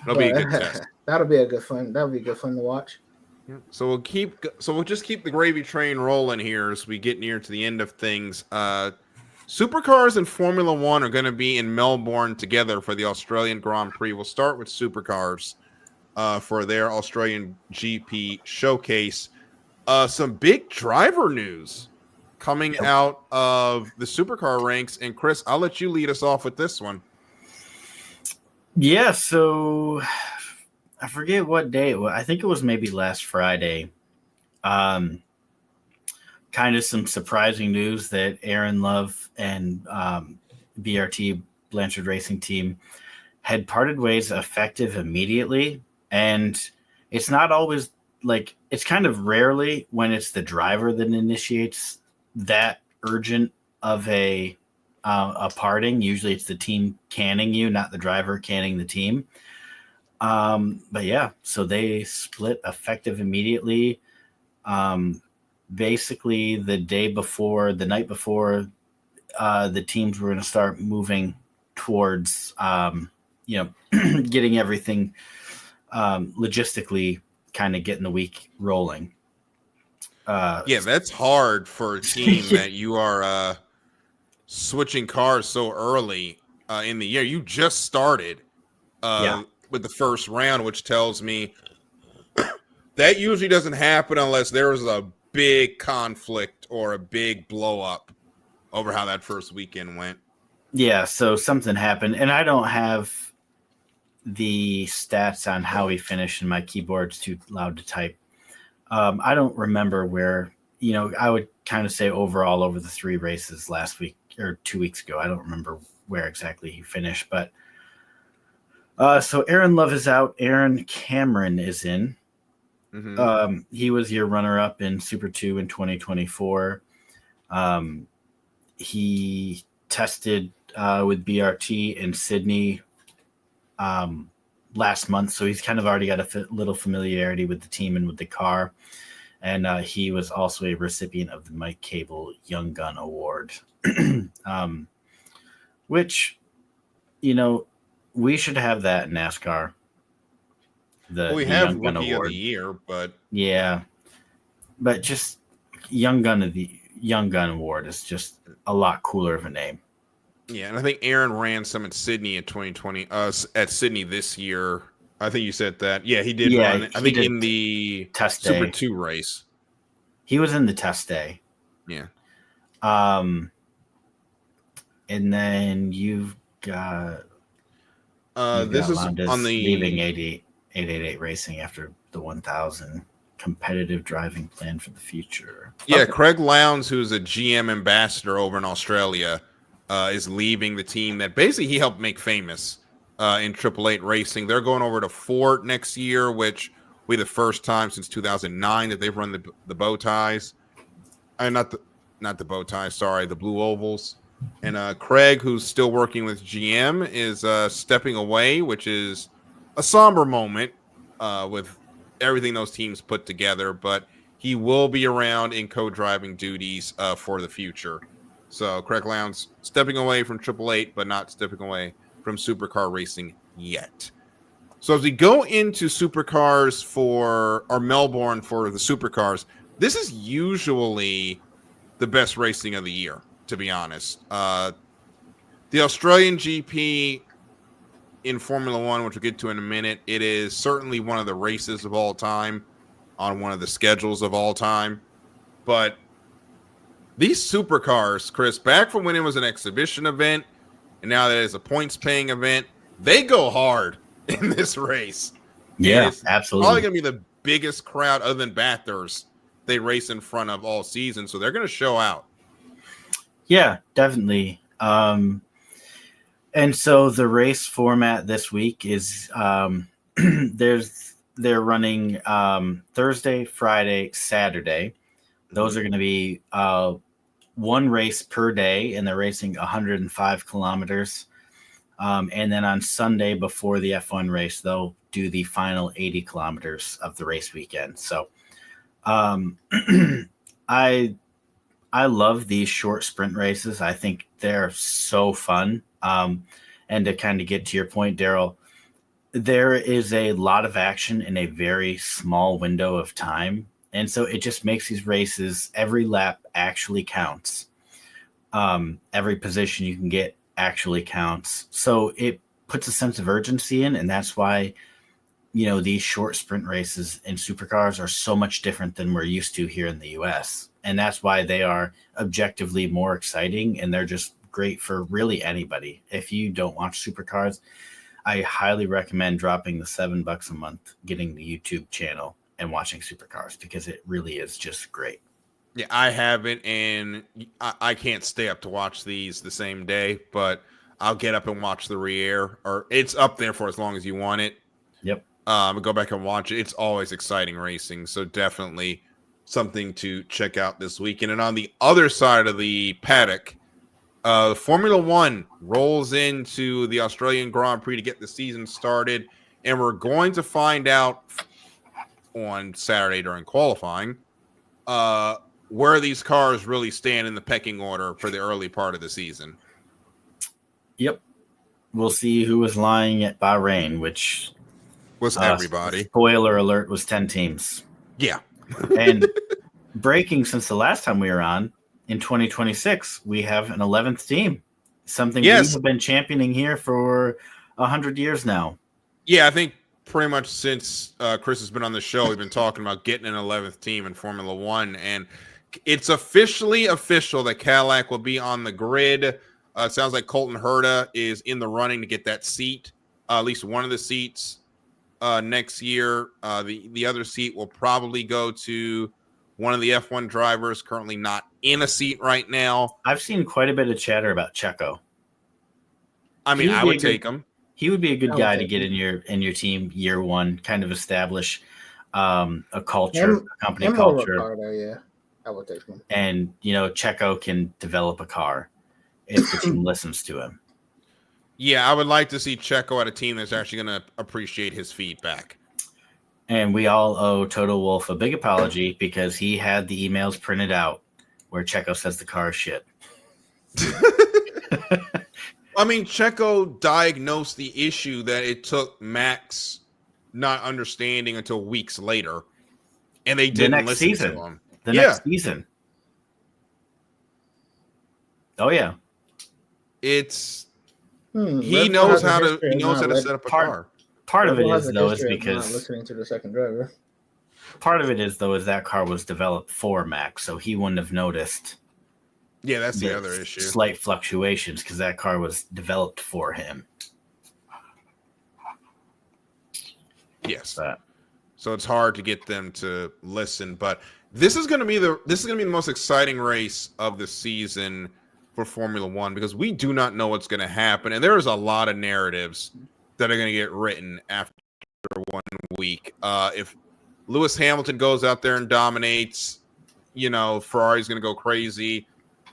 it'll be a good test. That'll be good fun to watch. Yeah. So we'll just keep the gravy train rolling here as we get near to the end of things. Supercars and Formula One are going to be in Melbourne together for the Australian Grand Prix. We'll start with Supercars for their Australian GP showcase. Some big driver news coming out of the Supercar ranks. And Chris, I'll let you lead us off with this one. Yeah, so I forget what day it was. I think it was maybe last Friday. Kind of some surprising news that Aaron Love and BRT Blanchard Racing Team had parted ways effective immediately. And it's not always like, it's kind of rarely when it's the driver that initiates that urgent of a parting. Usually it's the team canning you, not the driver canning the team. But yeah, so they split effective immediately. Basically the night before, the teams were going to start moving towards, getting everything, logistically kind of getting the week rolling. Yeah, that's hard for a team that you are, switching cars so early, in the year. You just started, with the first round, which tells me that usually doesn't happen unless there is a big conflict or a big blow up over how that first weekend went. Yeah, so something happened, and I don't have the stats on how he finished, and my keyboard's too loud to type. I don't remember where, I would kind of say overall over the 3 races last week or 2 weeks ago. I don't remember where exactly he finished, but so Aaron Love is out. Aaron Cameron is in. Mm-hmm. He was your runner-up in Super 2 in 2024. He tested with BRT in Sydney last month, so he's kind of already got a little familiarity with the team and with the car. And he was also a recipient of the Mike Cable Young Gun Award, which, we should have that in NASCAR. We have Rookie of the Year, but yeah, but just Young Gun Award is just a lot cooler of a name. Yeah, and I think Aaron ran some at Sydney in 2020. At Sydney this year, I think you said that. Yeah, he did Yeah, run. I he think did in the test Super day. 2 race. He was in the test day. Yeah. And then you've got This is Landis on the leaving 888 Racing after the 1000 competitive driving plan for the future. Yeah, Okay. Craig Lowndes, who's a GM ambassador over in Australia, is leaving the team that basically he helped make famous in Triple Eight Racing. They're going over to Ford next year, which will be the first time since 2009 that they've run the bow ties. Not the bow ties, sorry, the blue ovals. And Craig, who's still working with GM, is stepping away, which is a somber moment with everything those teams put together. But he will be around in co-driving duties for the future. So Craig Lowndes stepping away from Triple Eight, but not stepping away from supercar racing yet. So as we go into supercars or Melbourne for the supercars, this is usually the best racing of the year, to be honest. The Australian GP in Formula One, which we'll get to in a minute, it is certainly one of the races of all time on one of the schedules of all time. But these supercars, Chris, back from when it was an exhibition event and now that it's a points-paying event, they go hard in this race. Yeah, absolutely. Probably going to be the biggest crowd other than Bathurst they race in front of all season. So they're going to show out. Yeah, definitely. And so the race format this week is they're running Thursday, Friday, Saturday. Those are going to be one race per day, and they're racing 105 kilometers. And then on Sunday before the F1 race, they'll do the final 80 kilometers of the race weekend. So I love these short sprint races. I think they're so fun. And to kind of get to your point, Darryl, there is a lot of action in a very small window of time. And so it just makes these races, every lap actually counts. Every position you can get actually counts. So it puts a sense of urgency in, and that's why, these short sprint races in supercars are so much different than we're used to here in the US. And that's why they are objectively more exciting, and they're just great for really anybody. If you don't watch supercars, I highly recommend dropping the $7 a month, getting the YouTube channel and watching supercars, because it really is just great. Yeah, I haven't, and I can't stay up to watch these the same day, but I'll get up and watch the re-air, or it's up there for as long as you want it. Yep. Go back and watch it. It's always exciting racing, so definitely something to check out this weekend. And on the other side of the paddock, Formula One rolls into the Australian Grand Prix to get the season started, and we're going to find out on Saturday during qualifying where these cars really stand in the pecking order for the early part of the season. Yep. We'll see who was lying at Bahrain, which was everybody. Spoiler alert, was 10 teams. Yeah. And breaking since the last time we were on, in 2026, we have an 11th team. Something we have been championing here for 100 years now. Yeah, I think pretty much since Chris has been on the show, we've been talking about getting an 11th team in Formula One. And it's officially official that Cadillac will be on the grid. It sounds like Colton Herta is in the running to get that seat, at least one of the seats next year. The other seat will probably go to one of the F1 drivers currently not in a seat right now. I've seen quite a bit of chatter about Checo. I mean, I would take him. He would be a good guy to get in your team year one, kind of establish a culture, a company culture. Ricardo, yeah, I would take him. And Checo can develop a car if the team listens to him. Yeah, I would like to see Checo at a team that's actually going to appreciate his feedback. And we all owe Toto Wolff a big apology, because he had the emails printed out where Checo says the car is shit. I mean, Checo diagnosed the issue that it took Max not understanding until weeks later, and they didn't listen to him. The next season. Oh yeah, it's he knows how to set up a car. Part of it Red Bull has is a though is history of not because listening to the second driver. part of it is though is that car was developed for Max, so he wouldn't have noticed Yeah, that's the other issue. slight fluctuations because that car was developed for him. Yes. But So it's hard to get them to listen, but this is going to be the most exciting race of the season for Formula One because we do not know what's going to happen, and there is a lot of narratives that are going to get written after 1 week. If Lewis Hamilton goes out there and dominates, Ferrari's going to go crazy.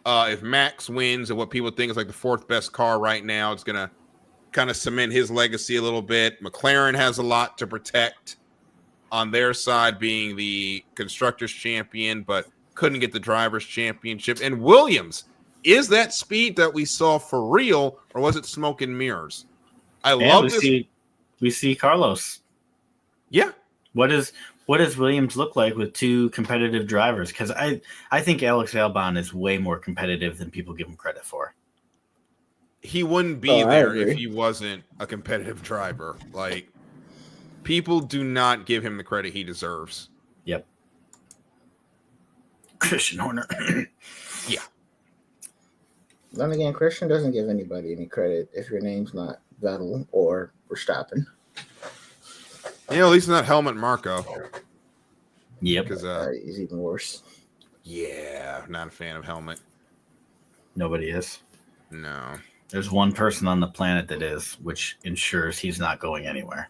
If Max wins and what people think is like the fourth best car right now, it's going to kind of cement his legacy a little bit. McLaren has a lot to protect on their side, being the constructors champion, but couldn't get the drivers championship. And Williams, is that speed that we saw for real, or was it smoke and mirrors? We see Carlos. Yeah. What does Williams look like with two competitive drivers? Because I think Alex Albon is way more competitive than people give him credit for. He wouldn't be there if he wasn't a competitive driver. Like, people do not give him the credit he deserves. Yep. Christian Horner. Yeah. Then again, Christian doesn't give anybody any credit if your name's not Vettel or Verstappen. Yeah, at least not Helmut Marko. Yep. Because he's even worse. Yeah, not a fan of Helmut. Nobody is. No. There's one person on the planet that is, which ensures he's not going anywhere.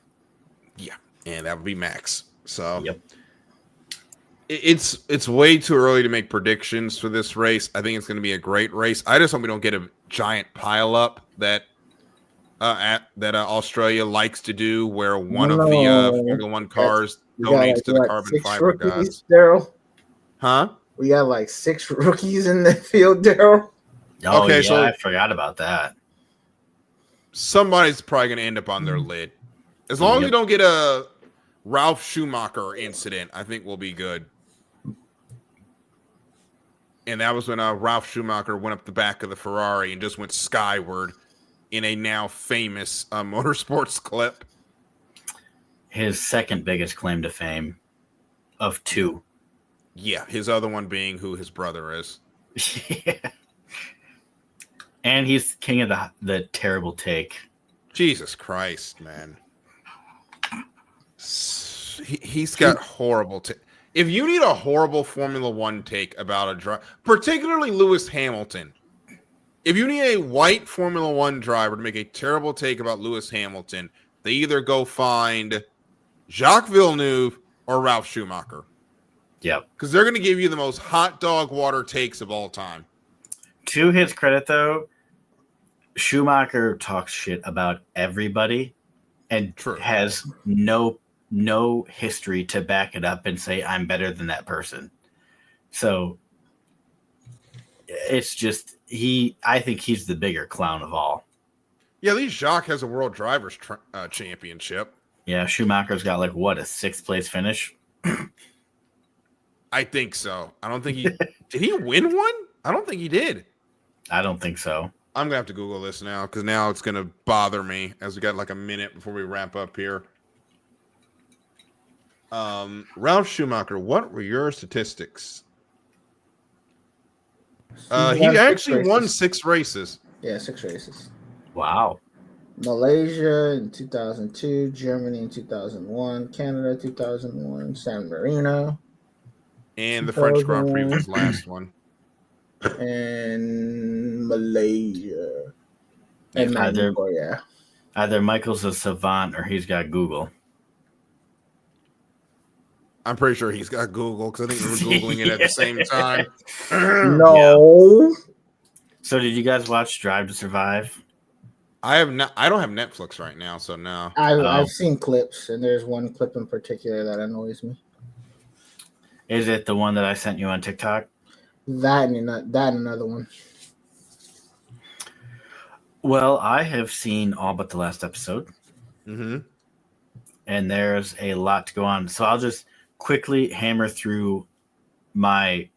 Yeah, and that would be Max. So yep. It's way too early to make predictions for this race. I think it's going to be a great race. I just hope we don't get a giant pile up that Australia likes to do, where one of the Formula One cars donates to the carbon fiber gods. Daryl, huh? We got like 6 rookies in the field, Daryl. Oh, okay, yeah, so I forgot about that. Somebody's probably going to end up on their lid. As long as we don't get a Ralf Schumacher incident, I think we'll be good. And that was when Ralf Schumacher went up the back of the Ferrari and just went skyward in a now famous motorsports clip. His second biggest claim to fame of 2. Yeah, his other one being who his brother is. Yeah. And he's king of the terrible take. Jesus Christ, man. He's got horrible take. If you need a horrible Formula One take about a driver, particularly Lewis Hamilton, if you need a white Formula One driver to make a terrible take about Lewis Hamilton, they either go find Jacques Villeneuve or Ralf Schumacher. Yep. Because they're going to give you the most hot dog water takes of all time. To his credit, though, Schumacher talks shit about everybody and has no history to back it up and say, I'm better than that person. So it's just, I think he's the bigger clown of all. Yeah, at least Jacques has a World Drivers Championship. Yeah, Schumacher's got a 6th place finish? I think so. I don't think he did he win one? I don't think he did. I don't think so. I'm gonna have to Google this now because now it's gonna bother me as we got a minute before we wrap up here. Ralf Schumacher, what were your statistics? He actually won 6 races. Yeah, 6 races. Wow. Malaysia in 2002, Germany in 2001, Canada 2001, San Marino. And the French Grand Prix was last one. And Malaysia. And either Michael's a savant or he's got Google. I'm pretty sure he's got Google because I think we were Googling it at the same time. No. Yeah. So did you guys watch Drive to Survive? I have not. I don't have Netflix right now, so no. I've seen clips, and there's one clip in particular that annoys me. Is it the one that I sent you on TikTok? That and another one. Well, I have seen all but the last episode. Mm-hmm. And there's a lot to go on. So I'll just quickly hammer through I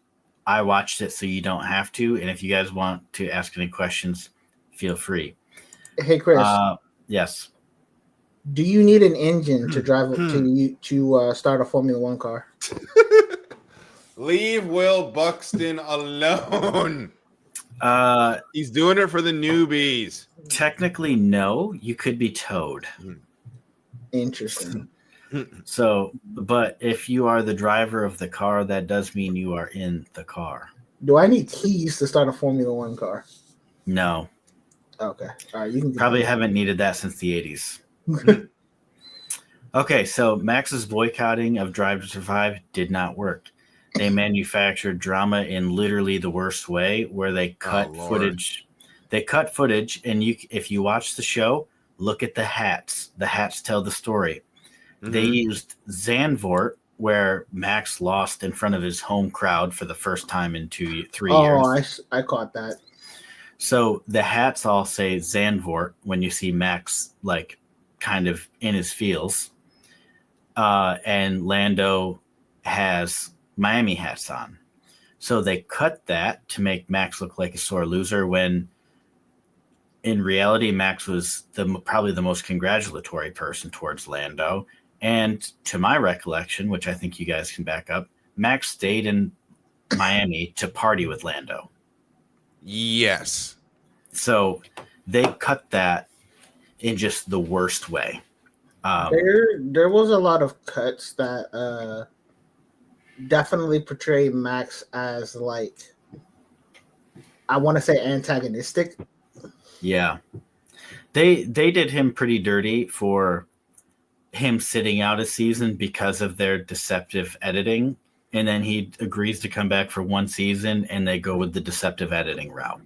watched it so you don't have to. And if you guys want to ask any questions, feel free. Hey, Chris. Yes. Do you need an engine to drive to start a Formula One car? Leave Will Buxton alone. He's doing it for the newbies. Technically, no. You could be towed. Interesting. So, but if you are the driver of the car, that does mean you are in the car. Do I need keys to start a Formula One car? No. Okay. All right. You can Probably haven't needed that since the 80s. Okay, so Max's boycotting of Drive to Survive did not work. They manufactured drama in literally the worst way, where they cut footage. They cut footage, and if you watch the show, look at the hats. The hats tell the story. Mm-hmm. They used Zandvoort, where Max lost in front of his home crowd for the first time in 3 years. Oh, I caught that. So the hats all say Zandvoort when you see Max like kind of in his feels. And Lando has Miami hats on. So they cut that to make Max look like a sore loser when in reality, Max was probably the most congratulatory person towards Lando. And to my recollection, which I think you guys can back up, Max stayed in Miami to party with Lando. Yes. So they cut that in just the worst way. There was a lot of cuts that definitely portray Max as like, I want to say antagonistic. Yeah. They did him pretty dirty for him sitting out a season because of their deceptive editing. And then he agrees to come back for one season and they go with the deceptive editing route.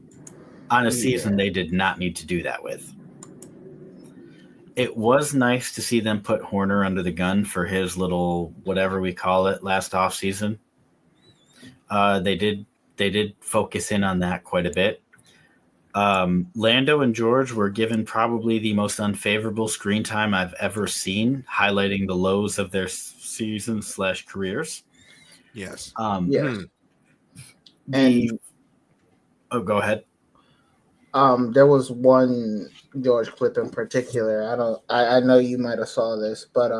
On a season they did not need to do that with. It was nice to see them put Horner under the gun for his little whatever we call it last off season. They did focus in on that quite a bit. Lando and George were given probably the most unfavorable screen time I've ever seen, highlighting the lows of their seasons / careers. Yes. Yes. Go ahead. There was one George clip in particular. I know you might have saw this, but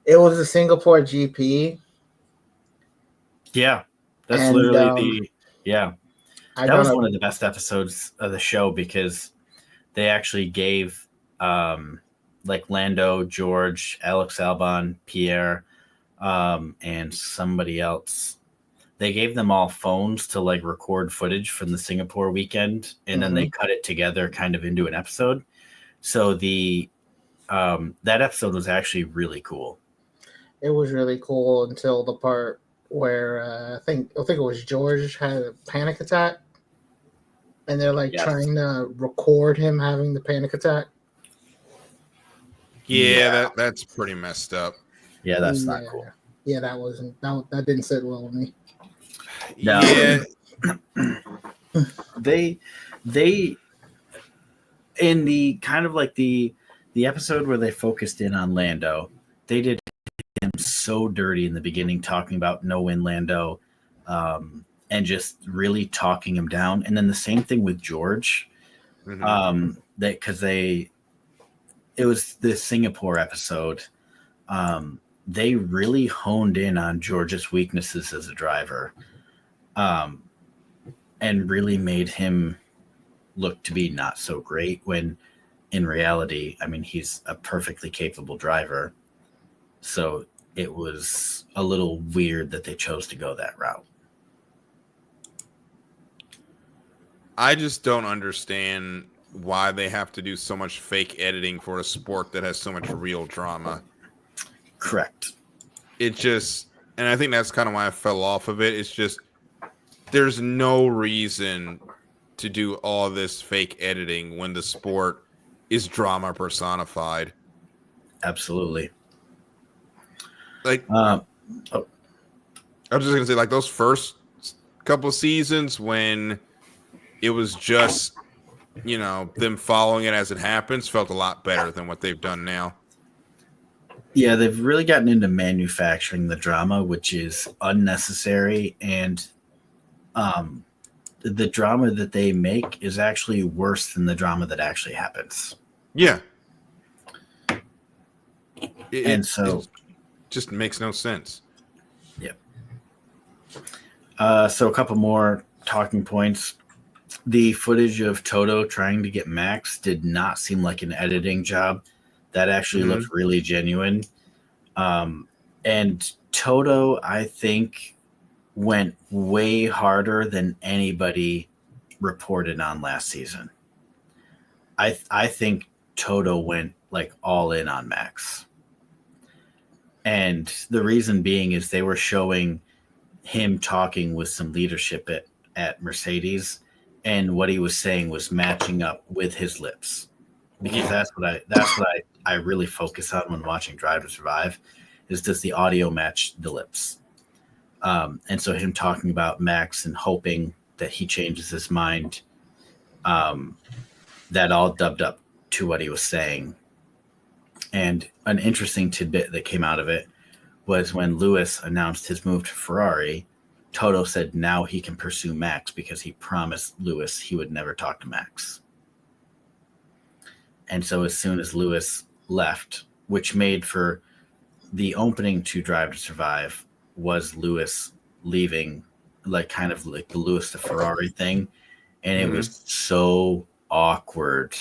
it was the Singapore GP. Yeah, that's literally that was one of the best episodes of the show because they actually gave like Lando, George, Alex Albon, Pierre, and somebody else. They gave them all phones to like record footage from the Singapore weekend, and then they cut it together kind of into an episode. So that episode was actually really cool. It was really cool until the part where I think it was George had a panic attack, and they're like trying to record him having the panic attack. Yeah, that's pretty messed up. Yeah, that's not cool. Yeah, that didn't sit well with me. No. Yeah. they in the kind of like the episode where they focused in on Lando, they did him so dirty in the beginning, talking about no-win Lando, and just really talking him down. And then the same thing with George, it was the Singapore episode. They really honed in on George's weaknesses as a driver, and really made him look to be not so great when in reality, I mean, he's a perfectly capable driver. So it was a little weird that they chose to go that route. I just don't understand why they have to do so much fake editing for a sport that has so much real drama. Correct. It just, and I think that's kind of why I fell off of it. It's just, there's no reason to do all this fake editing when the sport is drama personified. Absolutely. Like, I was just going to say, like, those first couple of seasons when it was just, them following it as it happens felt a lot better than what they've done now. Yeah, they've really gotten into manufacturing the drama, which is unnecessary. And the drama that they make is actually worse than the drama that actually happens. Yeah. It just makes no sense. Yeah. So a couple more talking points. The footage of Toto trying to get Max did not seem like an editing job. That actually looked really genuine. And Toto, I think, went way harder than anybody reported on last season. I think Toto went like all in on Max. And the reason being is they were showing him talking with some leadership at Mercedes, and what he was saying was matching up with his lips. Because that's what I really focus on when watching Drive to Survive, is does the audio match the lips? And so him talking about Max and hoping that he changes his mind, that all dubbed up to what he was saying. And an interesting tidbit that came out of it was when Lewis announced his move to Ferrari, Toto said now he can pursue Max because he promised Lewis he would never talk to Max. And so as soon as Lewis left, which made for the opening to Drive to Survive, was Lewis leaving, like kind of like the Lewis to Ferrari thing. And it was so awkward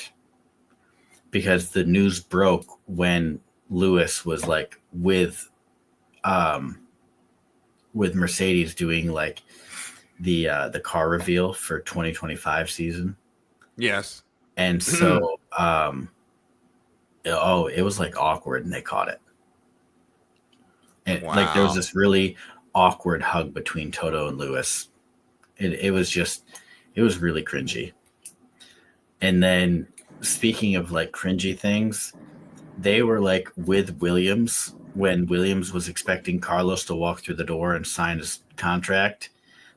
because the news broke when Lewis was like with Mercedes doing like the car reveal for 2025 season. Yes. And so it was like awkward and they caught it. And like there was this really awkward hug between Toto and Lewis. It was really cringy. And then speaking of like cringy things, they were like with Williams when Williams was expecting Carlos to walk through the door and sign his contract.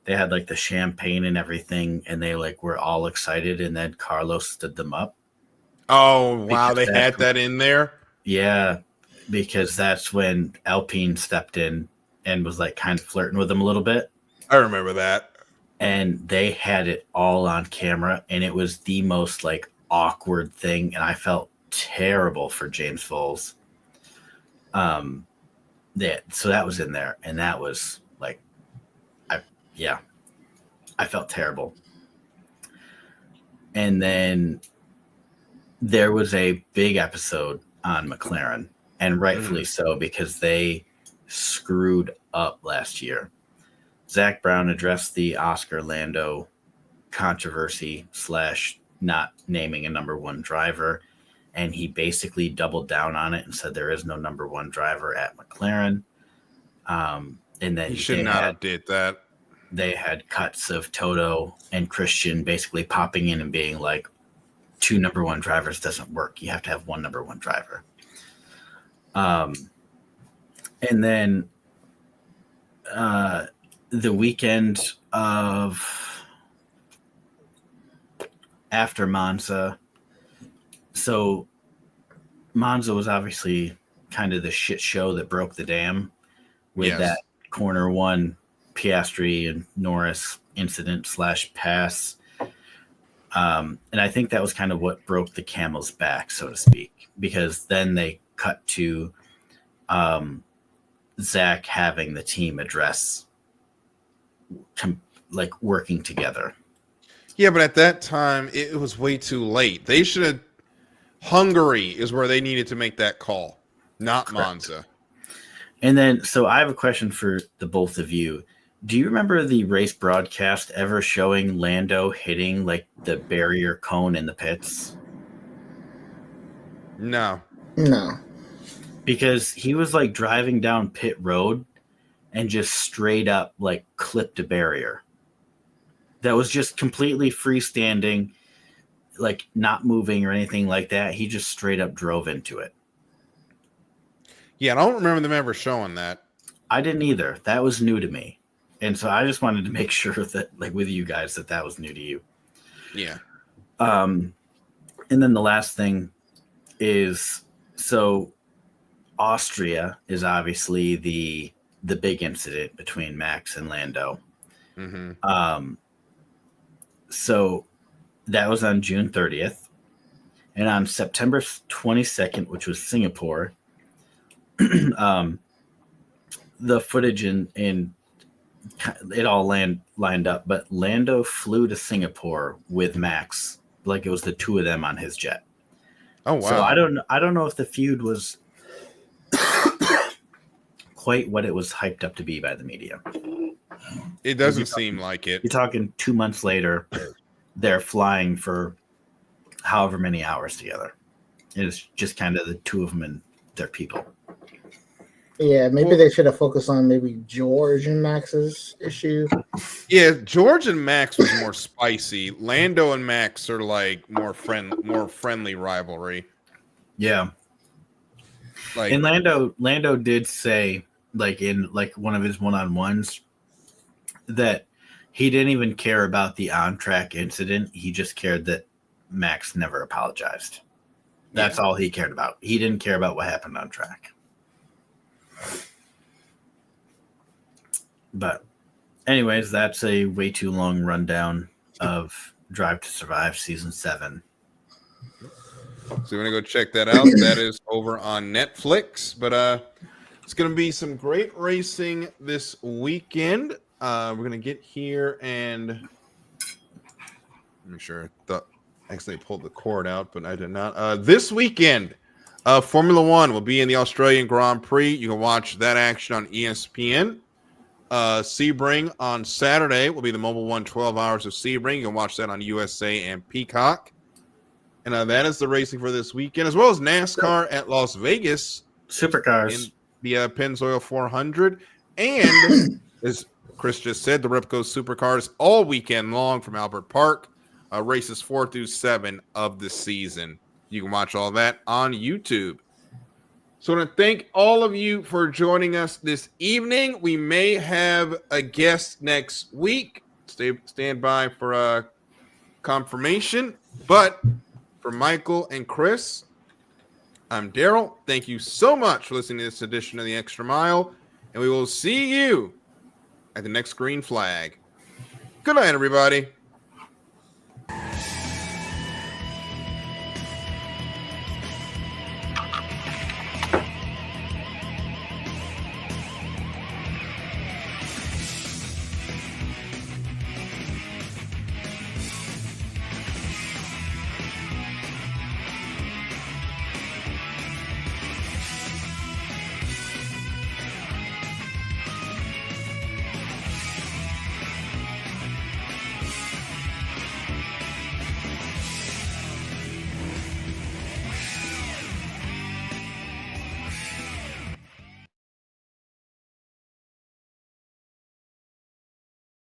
They had like the champagne and everything, and they like were all excited, and then Carlos stood them up. Oh, wow. They had that in there? Yeah, because that's when Alpine stepped in and was like kind of flirting with him a little bit. I remember that. And they had it all on camera, and it was the most like awkward thing, and I felt terrible for James Foles. So that was in there, and that was like, I felt terrible. And then there was a big episode on McLaren, and rightfully so, because they screwed up last year. Zach Brown addressed the Oscar Lando controversy / not naming a number one driver, and he basically doubled down on it and said there is no number one driver at McLaren. And then he should not have did that. They had cuts of Toto and Christian basically popping in and being like, 2 number one drivers doesn't work. You have to have 1 number one driver. And then the weekend of after Monza. So Monza was obviously kind of the shit show that broke the dam with that corner 1 Piastri and Norris incident / pass. And I think that was kind of what broke the camel's back, so to speak, because then they cut to Zach having the team address like working together. Yeah, but at that time, it was way too late. They should have. Hungary is where they needed to make that call, not Correct. Monza. And then, so I have a question for the both of you. Do you remember the race broadcast ever showing Lando hitting like the barrier cone in the pits? No. Because he was like driving down pit road and just straight up like clipped a barrier. That was just completely freestanding, like not moving or anything like that. He just straight up drove into it. Yeah, I don't remember them ever showing that. I didn't either. That was new to me. And so I just wanted to make sure that, like, with you guys, that was new to you. Yeah. And then the last thing is, so Austria is obviously the big incident between Max and Lando. Mm-hmm. So that was on June 30th. And on September 22nd, which was Singapore, the footage in it all lined up, but Lando flew to Singapore with Max, like it was the two of them on his jet. Oh wow! So I don't know if the feud was quite what it was hyped up to be by the media. It doesn't seem like it. You're talking 2 months later, they're flying for however many hours together. It's just kind of the two of them and their people. Yeah, maybe they should have focused on maybe George and Max's issue. Yeah, George and Max was more spicy. Lando and Max are like more friendly rivalry. Yeah. Like, and Lando did say, like in like one of his one-on-ones, that he didn't even care about the on-track incident. He just cared that Max never apologized. That's all he cared about. He didn't care about what happened on track. But anyways, that's a way too long rundown of Drive to Survive Season 7. So you want to go check that out? That is over on Netflix. But it's going to be some great racing this weekend. We're going to get here and make sure I accidentally pulled the cord out, but I did not. This weekend, Formula One will be in the Australian Grand Prix. You can watch that action on ESPN. Sebring on Saturday will be the Mobile One 12 Hours of Sebring. You can watch that on USA and Peacock. And that is the racing for this weekend, as well as NASCAR at Las Vegas. Supercars. In the Pennzoil 400. And, as Chris just said, the Ripco Supercars all weekend long from Albert Park. Races 4 through 7 of the season. You can watch all that on YouTube. So I want to thank all of you for joining us this evening. We may have a guest next week. Stand by for confirmation. But for Michael and Chris, I'm Darryl. Thank you so much for listening to this edition of The Extra Mile. And we will see you at the next green flag. Good night, everybody.